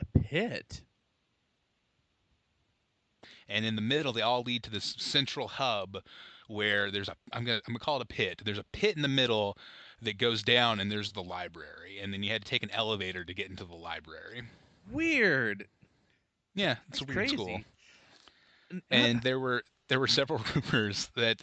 A pit. And in the middle, they all lead to this central hub where there's I'm gonna call it a pit. There's a pit in the middle that goes down, and there's the library. And then you had to take an elevator to get into the library. Weird. Yeah, it's That's a weird school. crazy. And there were several rumors that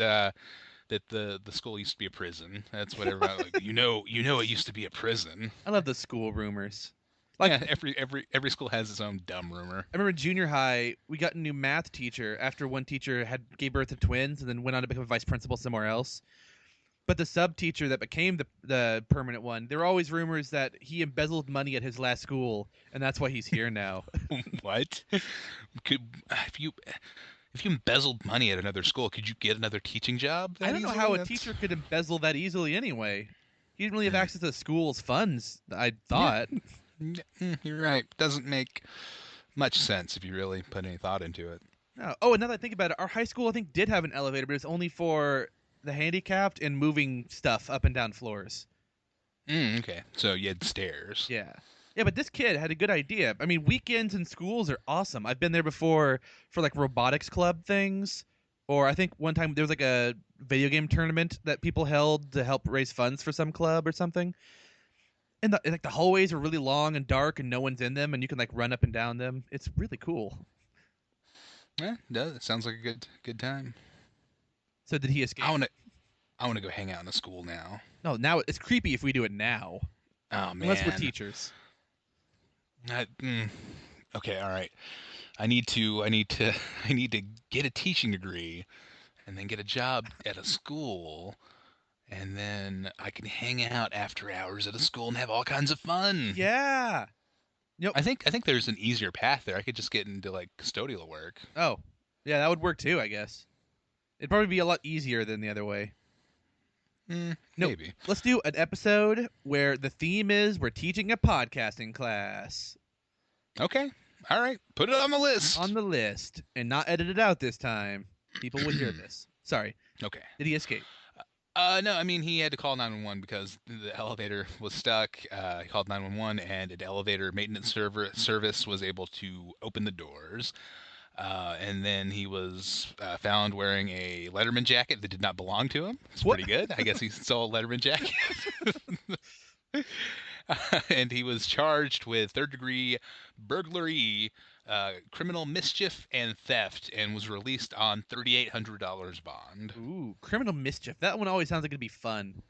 that the school used to be a prison. That's what everybody like. It used to be a prison. I love the school rumors. Yeah, every school has its own dumb rumor. I remember junior high, we got a new math teacher after one teacher gave birth to twins and then went on to become a vice principal somewhere else. But the sub teacher that became the permanent one, there were always rumors that he embezzled money at his last school, and that's why he's here now. What? If you embezzled money at another school, could you get another teaching job? I don't know how a teacher could embezzle that easily anyway. He didn't really have access to the school's funds, I thought. Yeah, you're right. Doesn't make much sense if you really put any thought into it. No. Oh, and now that I think about it, our high school, I think, did have an elevator, but it was only for the handicapped and moving stuff up and down floors. Okay. So you had stairs. Yeah. Yeah, but this kid had a good idea. I mean, weekends in schools are awesome. I've been there before for like robotics club things, or I think one time there was like a video game tournament that people held to help raise funds for some club or something. And like the hallways are really long and dark, and no one's in them, and you can like run up and down them. It's really cool. Yeah, it does. It sounds like a good time. So did he escape? I wanna go hang out in a school now. No, now it's creepy if we do it now. Oh man. Unless we're teachers. Okay, all right. I need to get a teaching degree, and then get a job at a school, and then I can hang out after hours at a school and have all kinds of fun. Yeah. Yep. I think there's an easier path there. I could just get into like custodial work. Oh, yeah, that would work too, I guess. It'd probably be a lot easier than the other way. Maybe. Let's do an episode where the theme is we're teaching a podcasting class. Okay. All right. Put it on the list. On the list, and not edit it out this time. People will hear this. Sorry. Okay. Did he escape? No, I mean, he had to call 911 because the elevator was stuck. He called 911, and an elevator maintenance service was able to open the doors. And then he was found wearing a Letterman jacket that did not belong to him. It's pretty good. I guess he stole a Letterman jacket. And he was charged with third-degree burglary, criminal mischief, and theft, and was released on $3,800 bond. Ooh, criminal mischief. That one always sounds like it'd be fun.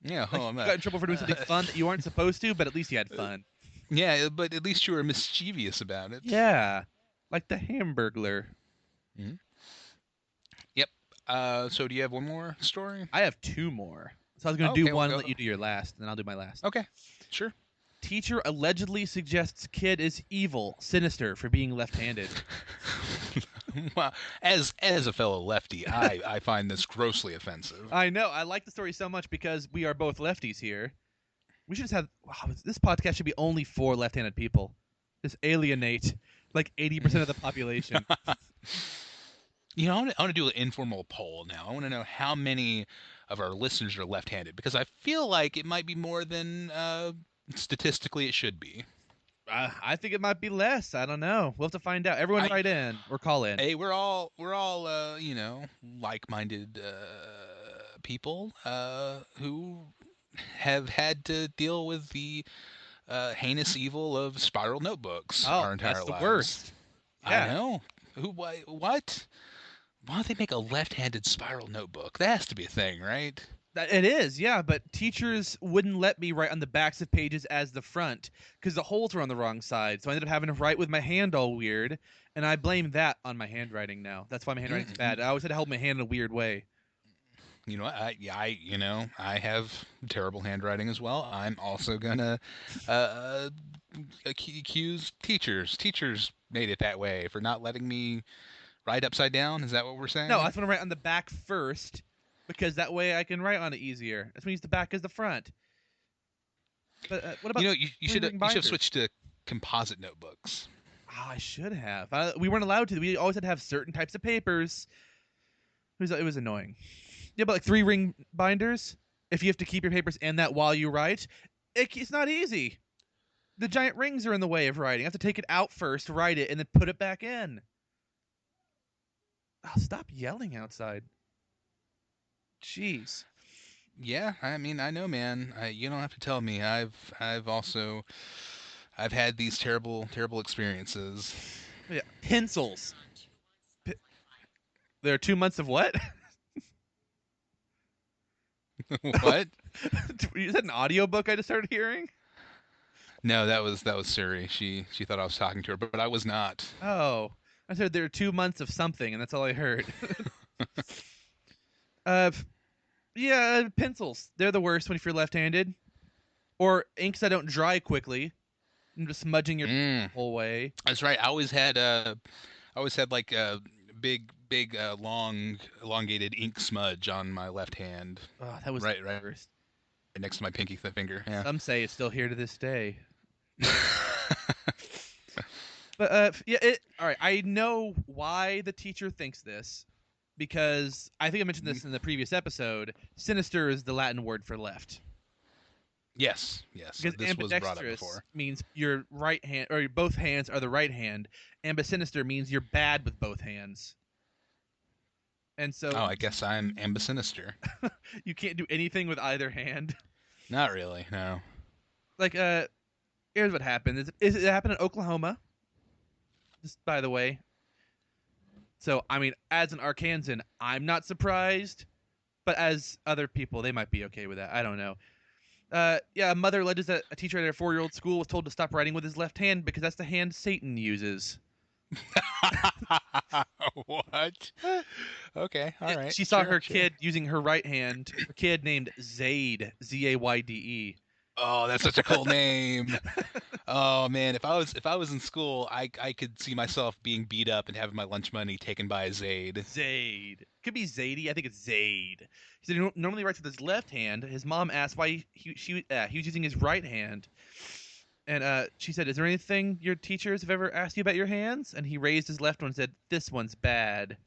Yeah, Like you got in trouble for doing something fun that you aren't supposed to, but at least you had fun. Yeah, but at least you were mischievous about it. Yeah, like the Hamburglar. Mm-hmm. Yep. So do you have one more story? I have two more. So I was going to do one and let you do your last, and then I'll do my last. Okay, sure. Teacher allegedly suggests kid is evil, sinister for being left-handed. Well, as a fellow lefty, I find this grossly offensive. I know. I like the story so much because we are both lefties here. We should just have... Wow, this podcast should be only for left-handed people. Just alienate like 80% of the population. You know, I want to do an informal poll now. I want to know how many of our listeners are left-handed, because I feel like it might be more than statistically it should be. I think it might be less. I don't know. We'll have to find out. Everyone write in or call in. Hey, we're all you know, like-minded people who have had to deal with the heinous evil of spiral notebooks our entire lives. That's the worst. Yeah. I know. What? Why don't they make a left-handed spiral notebook? That has to be a thing, right? It is, yeah, but teachers wouldn't let me write on the backs of pages as the front because the holes were on the wrong side. So I ended up having to write with my hand all weird, and I blame that on my handwriting now. That's why my handwriting's bad. I always had to hold my hand in a weird way. You know, I have terrible handwriting as well. I'm also gonna accuse teachers. Teachers made it that way for not letting me write upside down. Is that what we're saying? No, I just want to write on the back first because that way I can write on it easier. That's when you use the back as the front. But what about you should have switched to composite notebooks. Oh, I should have. We weren't allowed to. We always had to have certain types of papers. It was annoying. Yeah, but like 3-ring binders. If you have to keep your papers in that while you write, it's not easy. The giant rings are in the way of writing. I have to take it out first, write it, and then put it back in. Oh, stop yelling outside. Jeez. Yeah, I mean, I know, man. You don't have to tell me. I've also had these terrible experiences. Yeah, pencils. There are 2 months of what? What? Is that an audiobook I just started hearing? No, that was Siri. She thought I was talking to her, but I was not. Oh, I said there are 2 months of something, and that's all I heard. uh, yeah, pencils. They're the worst when if you're left-handed, or inks that don't dry quickly. And just smudging your the whole way. That's right. I always had like a big long elongated ink smudge on my left hand. Oh, that was right the worst. next to my pinky finger. Yeah. Some say it's still here to this day. But all right. I know why the teacher thinks this, because I think I mentioned this in the previous episode. Sinister is the Latin word for left. Yes. Because This was brought up ambidextrous before. means your right hand, or both hands are the right hand. Ambisinister means you're bad with both hands. And so, Oh, I guess I'm ambisinister. you can't do anything with either hand. Not really. No. Like, here's what happened. It happened in Oklahoma. Just by the way. So, I mean, as an Arkansan, I'm not surprised. But as other people, they might be okay with that. I don't know. A mother alleges that a teacher at her 4-year-old school was told to stop writing with his left hand because that's the hand Satan uses. What? Okay. All right. She saw Sure, her sure. kid using her right hand. Her kid named Zayde, Zayde. Oh, that's such a cool name. Oh man, if I was in school, I could see myself being beat up and having my lunch money taken by a Zaid. Zayde. Could be Zadie. I think it's Zayde. He said he normally writes with his left hand. His mom asked why he was using his right hand. And she said, "Is there anything your teachers have ever asked you about your hands?" And he raised his left one and said, "This one's bad."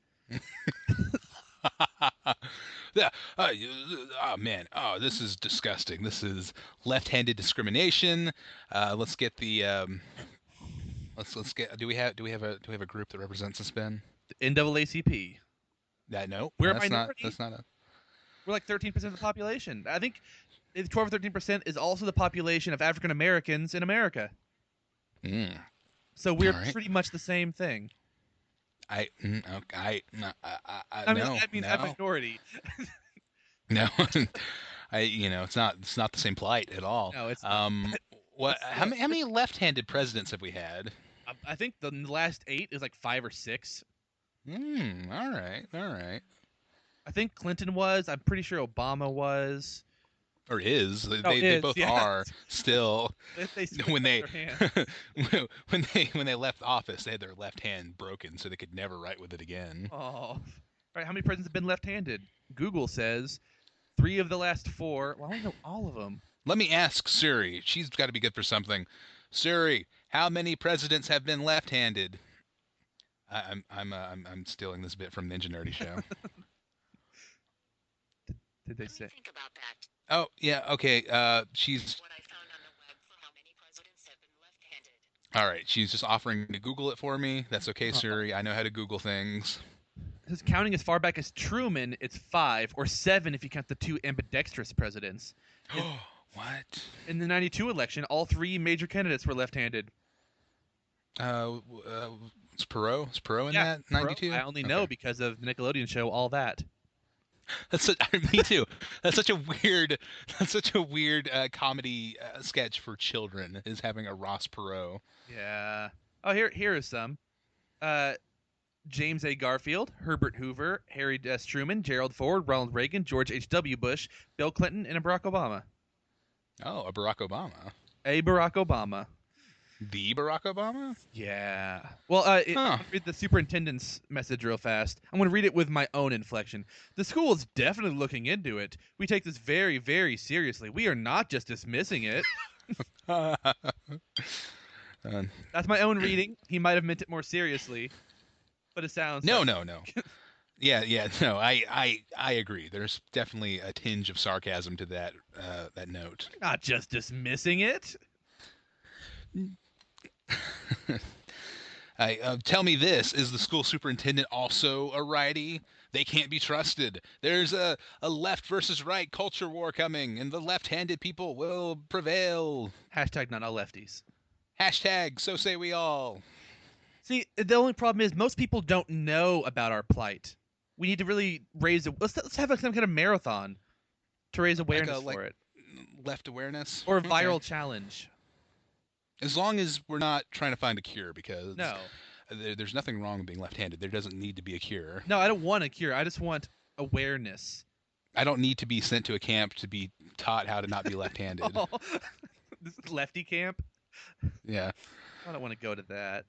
Yeah. Oh man. Oh, this is disgusting. This is left-handed discrimination. Let's get the let's get. Do we have a group that represents us, Ben? The NAACP. No. We're a That's not. minority. That's not a. We're like 13% of the population. I think 12 or 13% is also the population of African Americans in America. So we're All right. pretty much the same thing. Okay. No. I mean, a minority. No. It's not the same plight at all. No, it's what? How many left-handed presidents have we had? I think the last 8 is like 5 or 6. All right. I think Clinton was. I'm pretty sure Obama was. Or is they is, both yeah. are still. They when they their hand. when they left office, they had their left hand broken, so they could never write with it again. Oh, all right. How many presidents have been left-handed? Google says 3 of the last 4. Well, I don't know all of them. Let me ask Siri. She's got to be good for something. Siri, how many presidents have been left-handed? I'm stealing this bit from Ninja Nerdy Show. Did they say? Think about that. Oh yeah, okay. She's What I found on the web for how many presidents have been left-handed. all right. She's just offering to Google it for me. That's okay, Siri. I know how to Google things. Because counting as far back as Truman, it's 5 or 7 if you count the 2 ambidextrous presidents. What? In the '92 election, all 3 major candidates were left-handed. Is Perot? Is Perot in Yeah, that 92? I only know because of the Nickelodeon show All That. Me too. That's such a weird. That's such a weird comedy sketch for children. Is having a Ross Perot. Yeah. Oh, here is some. James A. Garfield, Herbert Hoover, Harry S. Truman, Gerald Ford, Ronald Reagan, George H.W. Bush, Bill Clinton, and a Barack Obama. Oh, a Barack Obama. A Barack Obama. The Barack Obama? Yeah. Well, I'm going to read the superintendent's message real fast. I'm going to read it with my own inflection. The school is definitely looking into it. We take this very, very seriously. We are not just dismissing it. That's my own reading. He might have meant it more seriously, but it sounds No, like no, no. Yeah, no. I agree. There's definitely a tinge of sarcasm to that note. not just dismissing it. Tell me this: is the school superintendent also a righty? They can't be trusted. There's a left versus right culture war coming, and the left-handed people will prevail. Hashtag not all lefties. Hashtag so say we all. See, the only problem is most people don't know about our plight. We need to really raise a let's have some kind of marathon to raise awareness for it, Left awareness or a Okay. viral challenge. As long as we're not trying to find a cure, because No, there's nothing wrong with being left-handed. There doesn't need to be a cure. no, I don't want a cure. I just want awareness. I don't need to be sent to a camp to be taught how to not be left-handed. Oh, this is lefty camp. Yeah. I don't want to go to that.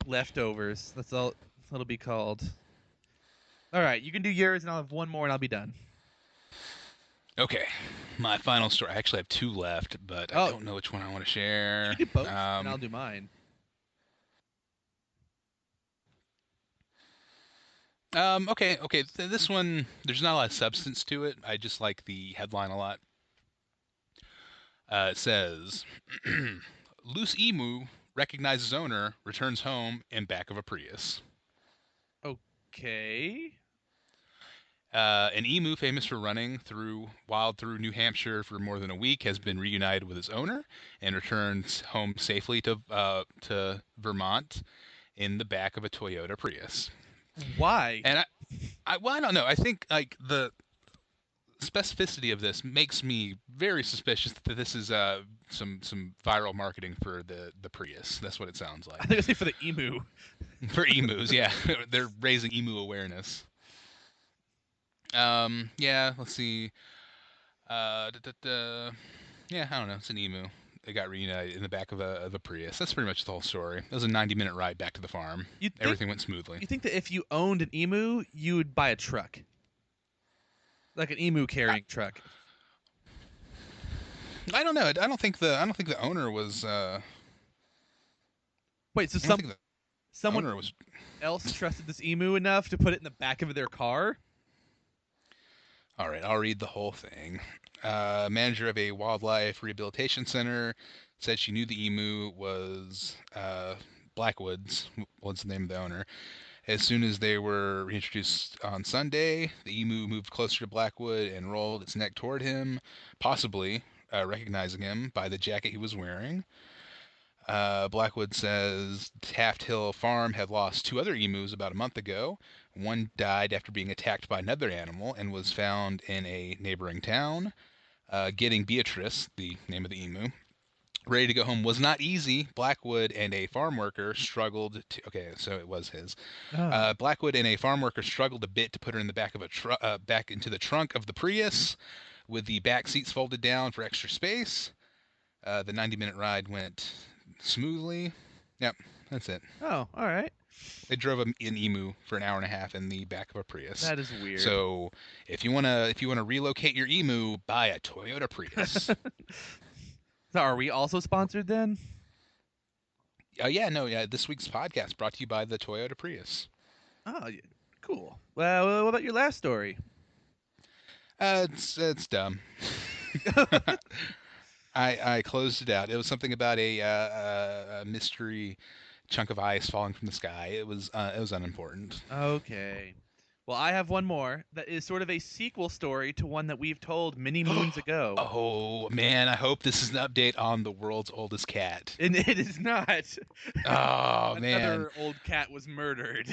Leftovers. That's all it'll be called. All right, you can do yours, and I'll have one more, and I'll be done. Okay. My final story. I actually have two left, but I Oh. don't know which one I want to share. You do both, and I'll do mine. Okay. This one, there's not a lot of substance to it. I just like the headline a lot. It says, "Loose emu recognizes owner, returns home in back of a Prius." Okay. An emu famous for running wild through New Hampshire for more than a week has been reunited with his owner and returns home safely to Vermont in the back of a Toyota Prius. Why? And I don't know. I think like the specificity of this makes me very suspicious that this is some viral marketing for the Prius. That's what it sounds I like. think I say for the emu. For emus, yeah. They're raising emu awareness. Yeah, let's see. Yeah, I don't know. It's an emu. It got reunited in the back of a Prius. That's pretty much the whole story. It was a 90-minute ride back to the farm. Everything went smoothly. You think that if you owned an emu, you would buy a truck, like an emu carrying truck? I don't know. I don't think the owner was. Wait, so I don't think the someone owner was. else trusted this emu enough to put it in the back of their car? All right, I'll read the whole thing. Manager of a wildlife rehabilitation center said she knew the emu was Blackwoods, was the name of the owner. As soon as they were reintroduced on Sunday, the emu moved closer to Blackwood and rolled its neck toward him, possibly recognizing him by the jacket he was wearing. Blackwood says Taft Hill Farm had lost two other emus about a month ago. One died after being attacked by another animal and was found in a neighboring town. Getting Beatrice, the name of the emu, ready to go home was not easy. Blackwood and a farm worker struggled to. Okay, so it was his. Blackwood and a farm worker struggled a bit to put her in the back of back into the trunk of the Prius, with the back seats folded down for extra space. The 90-minute ride went smoothly. Yep, that's it. Oh, all right. They drove an emu for an hour and a half in the back of a Prius. That is weird. So if you wanna relocate your emu, buy a Toyota Prius. So are we also sponsored then? Yeah. This week's podcast brought to you by the Toyota Prius. Oh, yeah. Cool. Well, what about your last story? It's dumb. I closed it out. It was something about a mystery chunk of ice falling from the sky. It was unimportant. Okay. Well, I have one more that is sort of a sequel story to one that we've told many moons ago. Oh man, I hope this is an update on the world's oldest cat. And it is not. Oh man. Another old cat was murdered.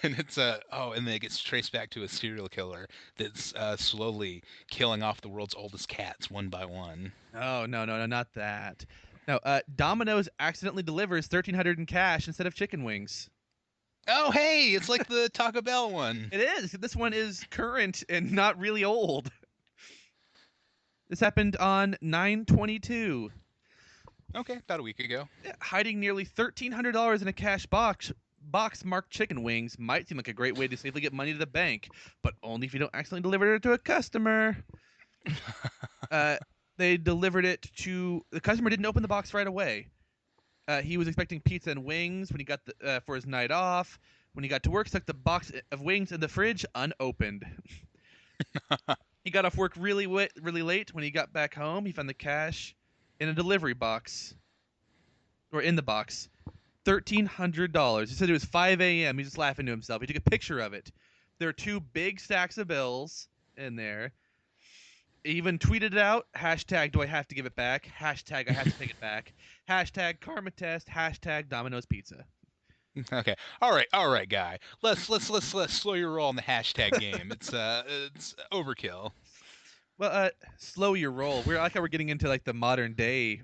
And it's and then it gets traced back to a serial killer that's slowly killing off the world's oldest cats one by one. Oh, no, not that. No, Domino's accidentally delivers $1,300 in cash instead of chicken wings. Oh hey, it's like the Taco Bell one. It is. This one is current and not really old. This happened on 9/22. Okay, about a week ago. Hiding nearly $1,300 in a cash box marked chicken wings might seem like a great way to safely get money to the bank, but only if you don't accidentally deliver it to a customer. The they delivered it to the customer. Didn't open the box right away. He was expecting pizza and wings when he got for his night off. When he got to work, stuck the box of wings in the fridge unopened. He got off work really late. When he got back home, he found the cash in a delivery box, or in the box, $1,300. He said it was 5 a.m. He's just laughing to himself. He took a picture of it. There are 2 big stacks of bills in there. He even tweeted it out. Hashtag do I have to give it back? Hashtag I have to take it back. Hashtag karma test. Hashtag Domino's Pizza. Okay. All right, guy. Let's slow your roll on the hashtag game. It's overkill. Well, slow your roll. I like how we're getting into like the modern day,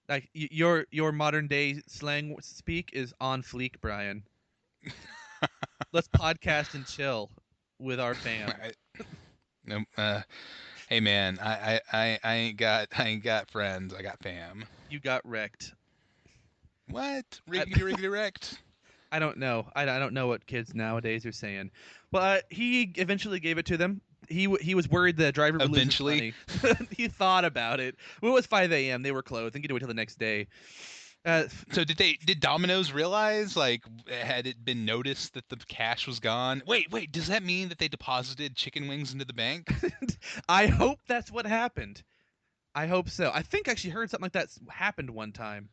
like your modern day slang speak is on fleek, Brian. Let's podcast and chill with our fam. Hey man, I ain't got friends. I got fam. You got wrecked. What? Riggedy wrecked? I don't know. I don't know what kids nowadays are saying. Well, he eventually gave it to them. He was worried the driver would Eventually? lose his money. He thought about it. Well, it was 5 a.m. They were closed. They could wait till the next day. So did Domino's realize, like, had it been noticed that the cash was gone? Wait, does that mean that they deposited chicken wings into the bank? I hope that's what happened. I hope so. I think I actually heard something like that happened one time.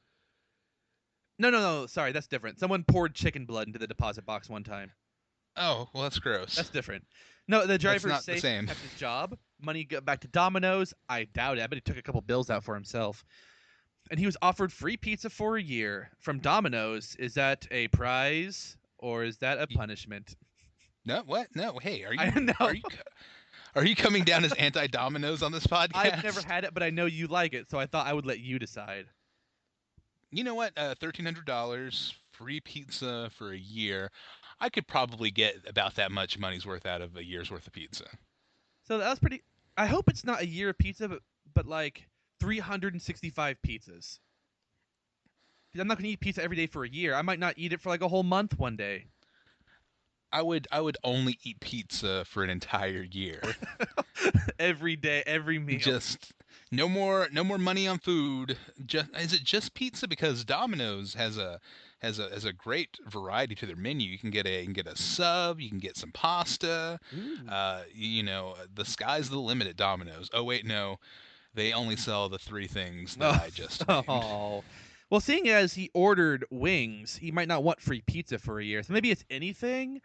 No. Sorry, that's different. Someone poured chicken blood into the deposit box one time. Oh, well, that's gross. That's different. No, the driver's not the safe, same. kept his job. Money got back to Domino's. I doubt it. I bet he took a couple bills out for himself. And he was offered free pizza for a year from Domino's. Is that a prize or is that a punishment? No, what? No, hey, I know. Are you coming down as anti-Domino's on this podcast? I've never had it, but I know you like it, so I thought I would let you decide. You know what? $1,300 free pizza for a year. I could probably get about that much money's worth out of a year's worth of pizza. So that was pretty. I hope it's not a year of pizza, but like 365 pizzas. 'Cause I'm not gonna eat pizza every day for a year. I might not eat it for like a whole month one day. I would only eat pizza for an entire year. Every day, every meal. Just no more money on food. Is it just pizza? Because Domino's has a great variety to their menu. You can get a sub, you can get some pasta. The sky's the limit at Domino's. Oh wait, no. They only sell the 3 things that I just named. Oh. Well, seeing as he ordered wings, he might not want free pizza for a year. So maybe it's anything.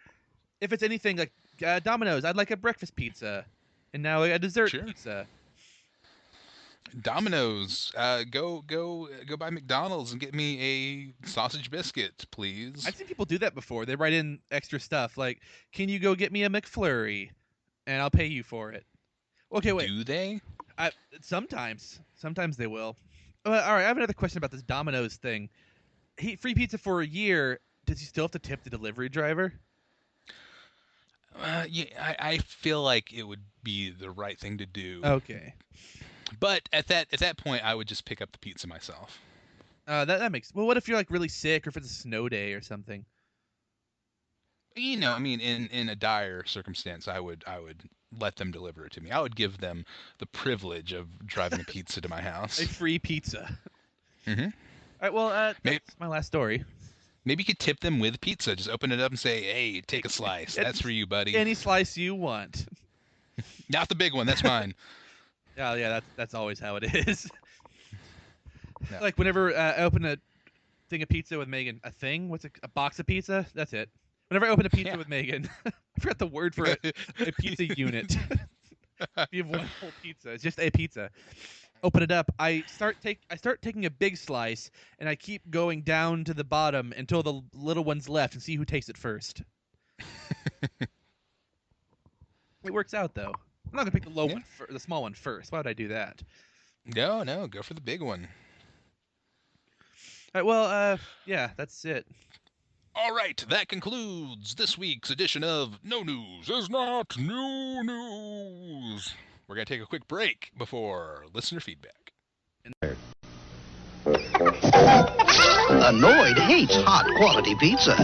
If it's anything like Domino's, I'd like a breakfast pizza, and now a dessert pizza. Domino's, go by McDonald's and get me a sausage biscuit, please. I've seen people do that before. They write in extra stuff like, "Can you go get me a McFlurry, and I'll pay you for it." Okay, wait. Do they? Sometimes they will. All right, I have another question about this Domino's thing. Free pizza for a year. Does he still have to tip the delivery driver? Yeah, I feel like it would be the right thing to do. Okay. But at that point, I would just pick up the pizza myself. That makes. Well, what if you're like really sick, or if it's a snow day or something? I mean, in a dire circumstance, I would let them deliver it to me. I would give them the privilege of driving a pizza to my house. A free pizza. Mm-hmm. All right. Well, that's my last story. Maybe you could tip them with pizza. Just open it up and say, "Hey, take a slice. That's for you, buddy." Any slice you want. Not the big one. That's mine. Oh yeah, that's always how it is. No. Like whenever I open a thing of pizza with Megan, what's a box of pizza? That's it. Whenever I open a pizza with Megan, I forgot the word for it. A pizza unit. You have one whole pizza. It's just a pizza. Open it up. I start taking a big slice, and I keep going down to the bottom until the little one's left, and see who takes it first. It works out though. I'm not gonna pick the small one first. Why would I do that? No, go for the big one. All right, well, yeah, that's it. All right, that concludes this week's edition of No News is Not New News. We're going to take a quick break before listener feedback. Annoyed hates hot quality pizza.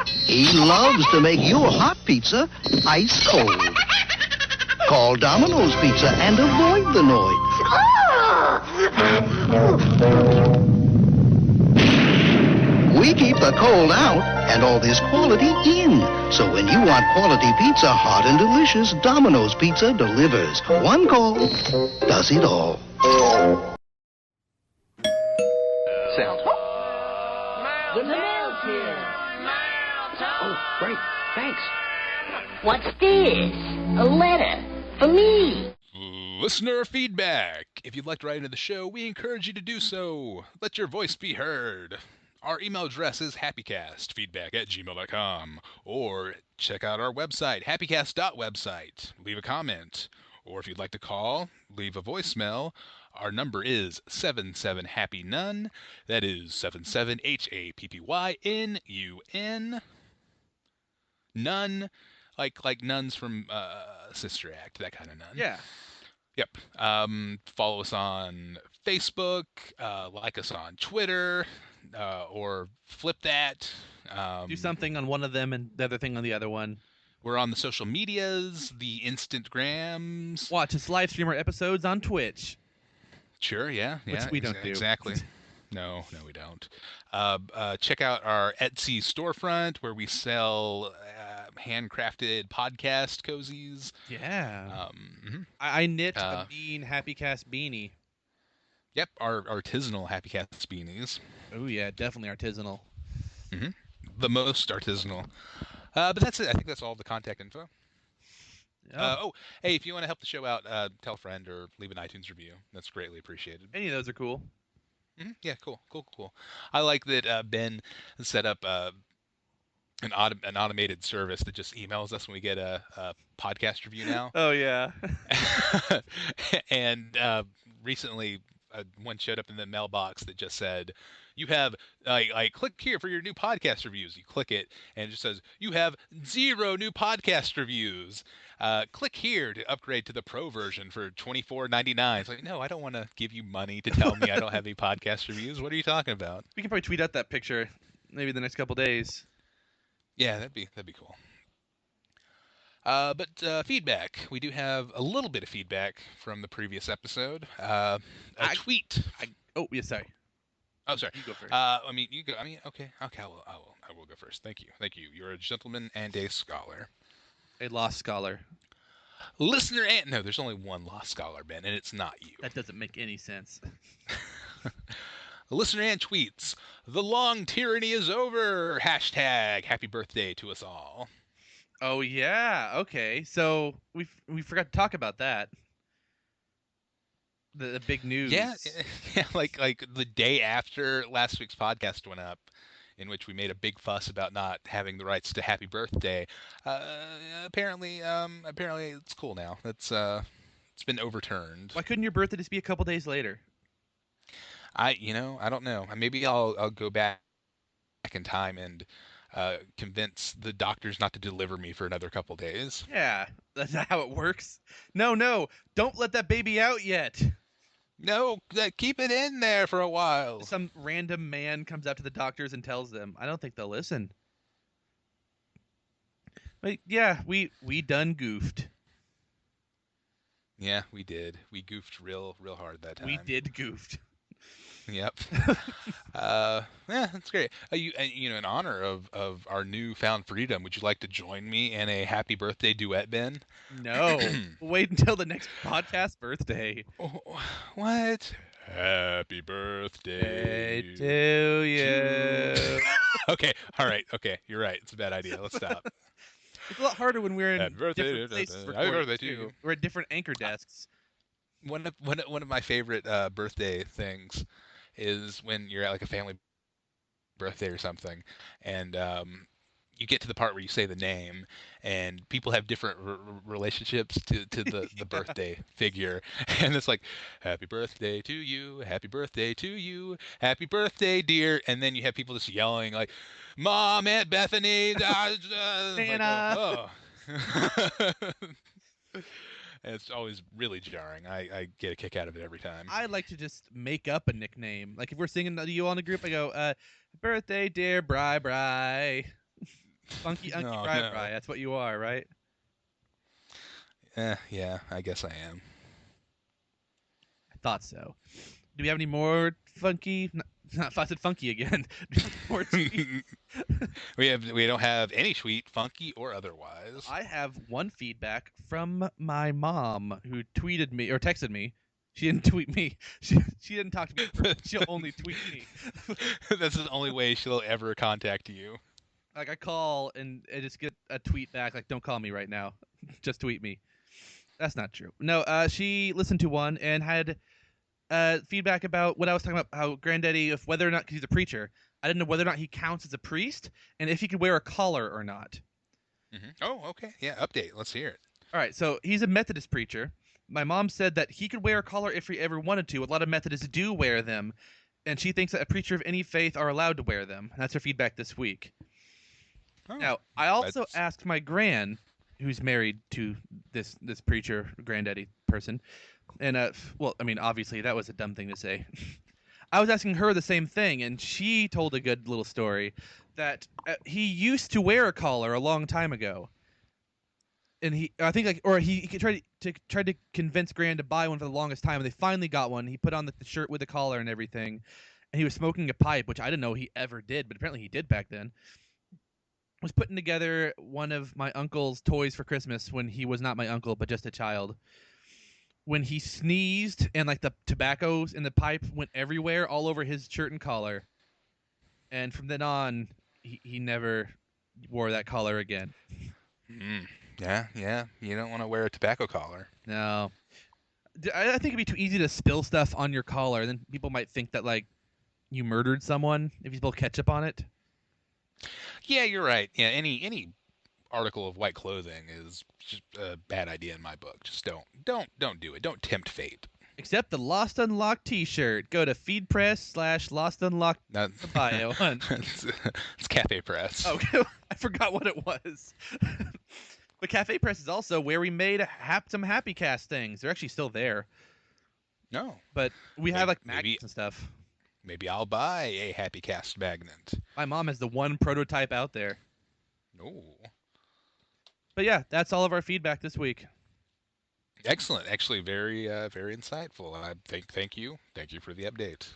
He loves to make your hot pizza ice cold. Call Domino's Pizza and avoid the noise. We keep the cold out and all this quality in. So when you want quality pizza, hot and delicious, Domino's Pizza delivers. One call does it all. Sound. The mail's here. Oh, great. Thanks. What's this? A letter for me. Listener feedback. If you'd like to write into the show, we encourage you to do so. Let your voice be heard. Our email address is happycastfeedback@gmail.com. Or check out our website, happycast.website. Leave a comment. Or if you'd like to call, leave a voicemail. Our number is 77-HAPPY-NUN. That is 77-HAPPYNUN. Nun, like nuns from Sister Act, that kind of nun. Yeah. Yep. Follow us on Facebook, like us on Twitter, or flip that. Do something on one of them and the other thing on the other one. We're on the social medias, the Instagrams. Watch us live stream our episodes on Twitch. Sure, yeah. Which we don't do. Exactly. No, we don't. Check out our Etsy storefront where we sell handcrafted podcast cozies. Yeah. Mm-hmm. I knit a Bean HappyCast beanie. Yep, our artisanal HappyCast beanies. Oh, yeah, definitely artisanal. Mm-hmm. The most artisanal. But that's it. I think that's all the contact info. Hey, if you want to help the show out, tell a friend or leave an iTunes review. That's greatly appreciated. Any of those are cool. Mm-hmm. Yeah, cool. I like that Ben set up an automated service that just emails us when we get a podcast review now. Oh, yeah. And recently, one showed up in the mailbox that just said, you have, click here for your new podcast reviews. You click it, and it just says, you have 0 new podcast reviews. Click here to upgrade to the pro version for $24.99. It's like, no, I don't want to give you money to tell me I don't have any podcast reviews. What are you talking about? We can probably tweet out that picture maybe the next couple days. Yeah, that'd be cool. But feedback. We do have a little bit of feedback from the previous episode. Tweet. Oh, yeah, sorry. Oh, sorry. You go first. You go. Okay. I will go first. Thank you. You're a gentleman and a scholar. A lost scholar. Listener and no, there's only one lost scholar, Ben, and it's not you. That doesn't make any sense. Listener and tweets. The long tyranny is over. Hashtag happy birthday to us all. Oh yeah. Okay. So we forgot to talk about that. The big news. Yeah. Like the day after last week's podcast went up, in which we made a big fuss about not having the rights to happy birthday. Apparently it's cool now. It's been overturned. Why couldn't your birthday just be a couple days later? I don't know. Maybe I'll go back in time and convince the doctors not to deliver me for another couple days. Yeah, that's not how it works. No, don't let that baby out yet. No, keep it in there for a while. Some random man comes out to the doctors and tells them. I don't think they'll listen. But yeah, we done goofed. Yeah, we did. We goofed real hard that time. We did goofed. Yep. Yeah, that's great. In honor of our newfound freedom, would you like to join me in a happy birthday duet, Ben? No. Wait until the next podcast birthday. Oh, what? Happy birthday to you. Okay, all right. Okay, you're right. It's a bad idea. Let's stop. It's a lot harder when we're in Happy birthday different places Happy recording, birthday to too. you. We're at different anchor desks. One of my favorite birthday things is when you're at like a family birthday or something, and you get to the part where you say the name, and people have different relationships to the birthday figure, and it's like, happy birthday to you, happy birthday to you, happy birthday, dear, and then you have people just yelling like, Mom, Aunt Bethany, Santa. And it's always really jarring. I get a kick out of it every time. I like to just make up a nickname. Like if we're singing to you on the group, I go, birthday, dear Bri. Funky Unky No, Bri no. Bri. That's what you are, right? Yeah, I guess I am. I thought so. Do we have any more funky? Not I said funky again. Do we have more tweets? we don't have any tweet, funky or otherwise. I have one feedback from my mom who tweeted me or texted me. She didn't tweet me. She didn't talk to me. She'll only tweet me. That's the only way she'll ever contact you. Like I call and I just get a tweet back like, "Don't call me right now. Just tweet me." That's not true. No, she listened to one and had feedback about what I was talking about. How Granddaddy, if whether or not, because he's a preacher, I didn't know whether or not he counts as a priest and if he could wear a collar or not. Mm-hmm. Oh, okay. Yeah, update. Let's hear it. All right, so he's a Methodist preacher. My mom said that he could wear a collar if he ever wanted to. A lot of Methodists do wear them, and she thinks that a preacher of any faith are allowed to wear them. That's her feedback this week. Oh, Now, I also that's- asked my gran, who's married to this preacher, granddaddy person, and well, I mean, obviously that was a dumb thing to say. I was asking her the same thing, and she told a good little story that he used to wear a collar a long time ago. And I think like, or he tried to convince Gran to buy one for the longest time, and they finally got one. He put on the shirt with the collar and everything, and he was smoking a pipe, which I didn't know he ever did, but apparently he did back then. Was putting together one of my uncle's toys for Christmas when he was not my uncle, but just a child. When he sneezed and like the tobaccos in the pipe went everywhere, all over his shirt and collar, and from then on, he never wore that collar again. Mm. Yeah. You don't want to wear a tobacco collar. No. I think it'd be too easy to spill stuff on your collar. Then people might think that, like, you murdered someone if you spill ketchup on it. Yeah, you're right. Yeah, any article of white clothing is just a bad idea in my book. Just don't do it. Don't tempt fate. Except the Lost Unlocked t-shirt. Go to FeedPress/Lost Unlocked Not, bio. it's Cafe Press. Oh, I forgot what it was. But Cafe Press is also where we made some HappyCast things. They're actually still there. No. But we have, like, Maybe- magnets and stuff. Maybe I'll buy a HappyCast magnet. My mom has the one prototype out there. No. But yeah, that's all of our feedback this week. Excellent. Actually, very very insightful. I thank you. Thank you for the update.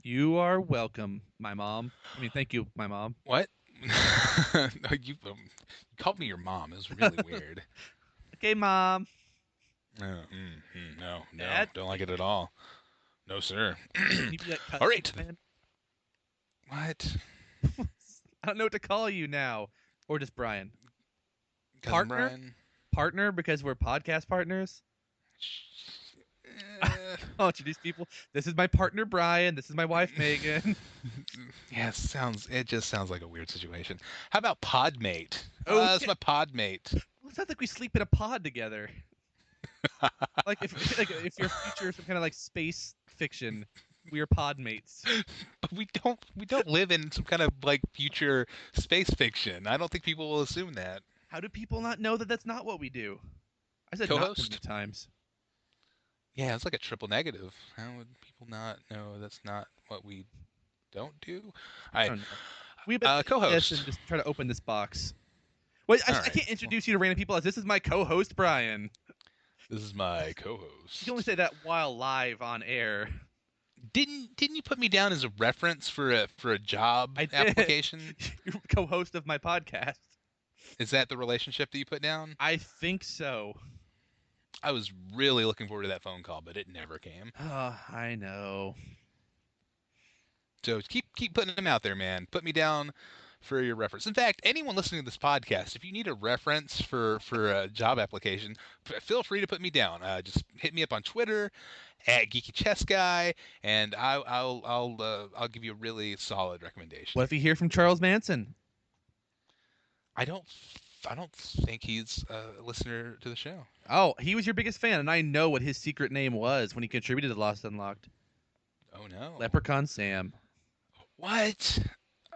You are welcome, my mom. I mean, thank you, my mom. What? No, you called me your mom. It was really weird. Okay, mom. No, Dad? don't like it at all. No, sir. Can you be that All right. cousin, man? What? I don't know what to call you now. Or just Brian. Cousin Partner? Brian? Partner, because we're podcast partners? I'll introduce people. This is my partner, Brian. This is my wife, Megan. Yeah, it just sounds like a weird situation. How about podmate? Oh, That's yeah. my podmate. Well, it sounds like we sleep in a pod together. Like if your future is some kind of like space fiction, we are podmates. But we don't live in some kind of like future space fiction. I don't think people will assume that. How do people not know that that's not what we do? I said not too Co-host? many times. Yeah, it's like a triple negative. How would people not know that's not what we don't do? I don't know. We better co-host. and just try to open this box. Wait, I All right. can't introduce you to random people as this is my co-host, Brian. This is my co-host. You can only say that while live on air. Didn't you put me down as a reference for a job I did. application? You're co-host of my podcast. Is that the relationship that you put down? I think so. I was really looking forward to that phone call, but it never came. Oh, I know. So keep putting them out there, man. Put me down for your reference. In fact, anyone listening to this podcast, if you need a reference for a job application, feel free to put me down. Just hit me up on Twitter at Geeky Chess Guy, and I'll give you a really solid recommendation. What if you hear from Charles Manson? I don't think he's a listener to the show. Oh, he was your biggest fan, and I know what his secret name was when he contributed to Lost Unlocked. Oh no. Leprechaun Sam. What?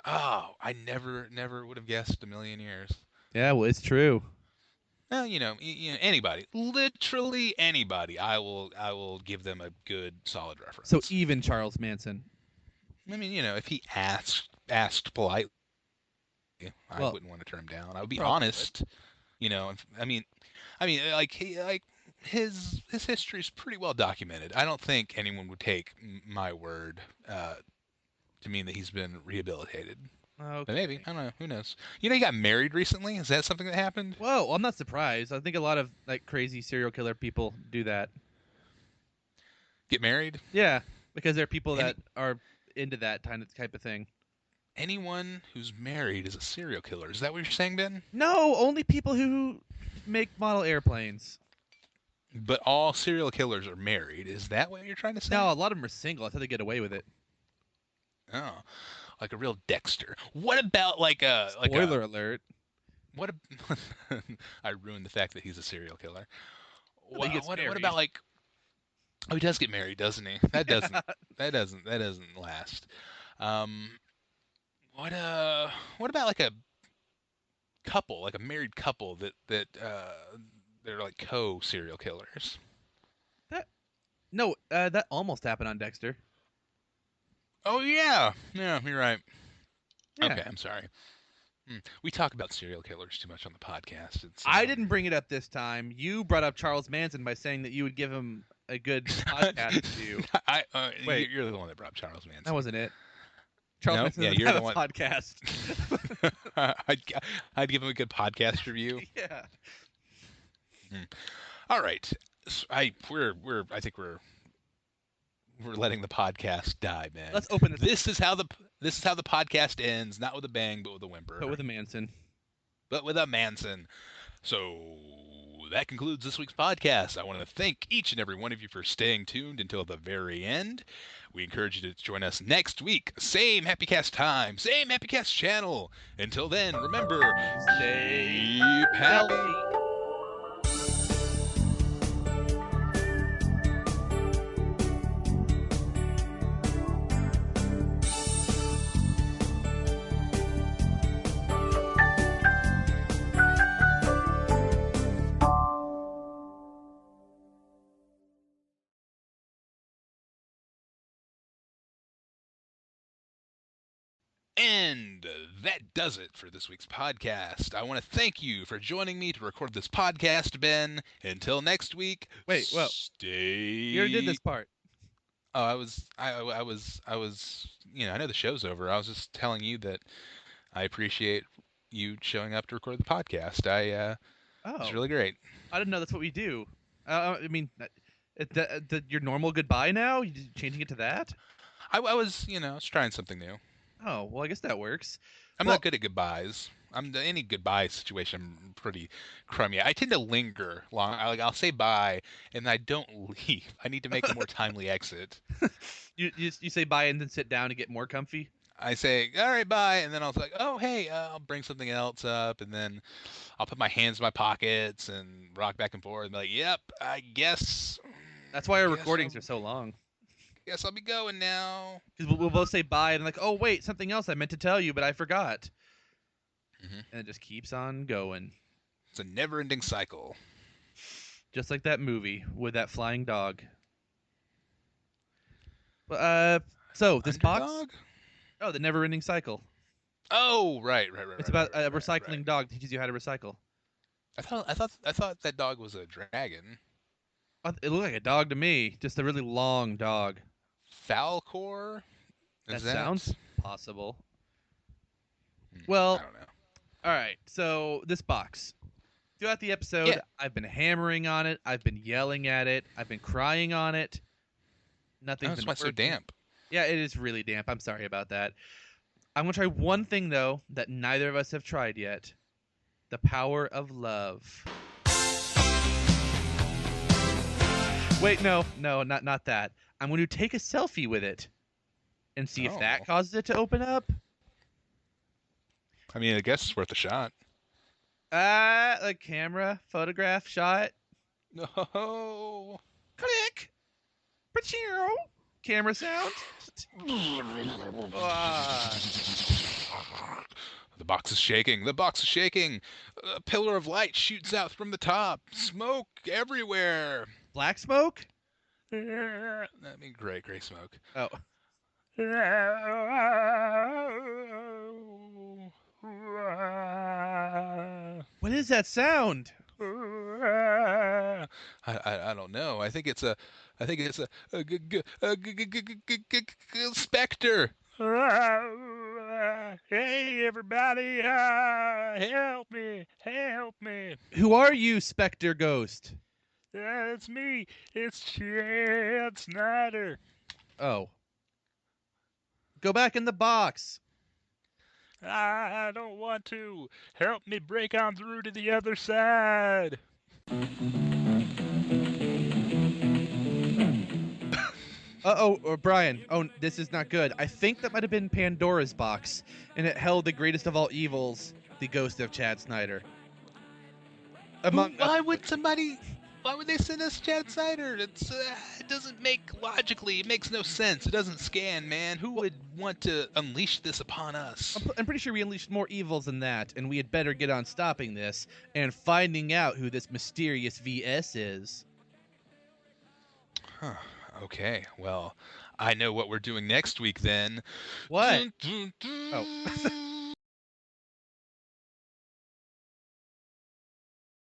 Oh, I never would have guessed a million years. Yeah, well, it's true. Well, anybody, literally anybody, I will give them a good, solid reference. So even Charles Manson. I mean, if he asked politely, I Well, wouldn't want to turn him down. I would be probably honest. Like his history is pretty well documented. I don't think anyone would take my word to mean that he's been rehabilitated. But maybe, Okay. I don't know. Who knows? He got married recently. Is that something that happened? Whoa, well, I'm not surprised. I think a lot of like crazy serial killer people do that. Get married? Yeah, because there are people Any, that are into that type of thing. anyone who's married is a serial killer. Is that what you're saying, Ben? No, only people who make model airplanes. But all serial killers are married. Is that what you're trying to say? No, a lot of them are single. That's how they get away with it. Oh, like a real Dexter. What about Spoiler alert. What? I ruined the fact that he's a serial killer. But he gets What married. about like? Oh, he does get married, doesn't he? That doesn't. That doesn't last. Um, what about like a couple, like a married couple that they're like co-serial killers? That almost happened on Dexter. Oh yeah, you're right. Yeah. Okay, I'm sorry. We talk about serial killers too much on the podcast. I didn't bring it up this time. You brought up Charles Manson by saying that you would give him a good podcast to do. Wait, you're the one that brought up Charles Manson. That wasn't it. Charles No? Manson Yeah, doesn't you're have the a one. podcast. I'd give him a good podcast review. Yeah. All right. I think we're letting the podcast die, man. Let's open this. This is how the podcast ends, not with a bang, but with a whimper. But with a Manson. But with a Manson. So that concludes this week's podcast. I want to thank each and every one of you for staying tuned until the very end. We encourage you to join us next week. Same HappyCast time, same HappyCast channel. Until then, remember, keep happy. And that does it for this week's podcast. I want to thank you for joining me to record this podcast, Ben. Until next week. Wait, whoa. Stay. You already did this part. Oh, I was. I know the show's over. I was just telling you that I appreciate you showing up to record the podcast. It's really great. I didn't know that's what we do. Your normal goodbye now? You changing it to that? I was trying something new. Oh, well, I guess that works. I'm not good at goodbyes. Any goodbye situation, I'm pretty crummy. I tend to linger long. I'll say bye, and I don't leave. I need to make a more timely exit. You say bye and then sit down and get more comfy? I say, all right, bye, and then I'll like, oh, hey, I'll bring something else up, and then I'll put my hands in my pockets and rock back and forth and be like, yep, I guess. That's why our recordings are so long. Guess I'll be going now. Because we'll both say bye and like, oh, wait, something else I meant to tell you, but I forgot. Mm-hmm. And it just keeps on going. It's a never-ending cycle. Just like that movie with that flying dog. So this box. Underdog? Oh, the never-ending cycle. Oh, right. It's about a recycling dog that teaches you how to recycle. I thought that dog was a dragon. It looked like a dog to me, just a really long dog. Falcor? That sounds possible. I Well, don't know. all right. So this box. Throughout the episode, I've been hammering on it. I've been yelling at it. I've been crying on it. Nothing's been Why it's so working. damp? Yeah, it is really damp. I'm sorry about that. I'm gonna try one thing though that neither of us have tried yet: the power of love. Wait, no, not that. I'm going to take a selfie with it and see if that causes it to open up. I mean, I guess it's worth a shot. A camera, photograph, shot. No. Click. Pachew. Camera sound. The box is shaking. The box is shaking. A pillar of light shoots out from the top. Smoke everywhere. Black smoke? I mean, gray smoke. Oh. is that sound? I don't know. I think it's a specter. Hey everybody, help me. Who are you, Spectre Ghost? It's me. It's Chad Snyder. Oh. Go back in the box. I don't want to. Help me break on through to the other side. Uh-oh, Brian. Oh, this is not good. I think that might have been Pandora's box, and it held the greatest of all evils, the ghost of Chad Snyder. Why would they send us Chad Snyder? It doesn't make logically. It makes no sense. It doesn't scan, man. Who would want to unleash this upon us? I'm pretty sure we unleashed more evils than that, and we had better get on stopping this and finding out who this mysterious VS is. Huh. Okay. Well, I know what we're doing next week then. What? Oh.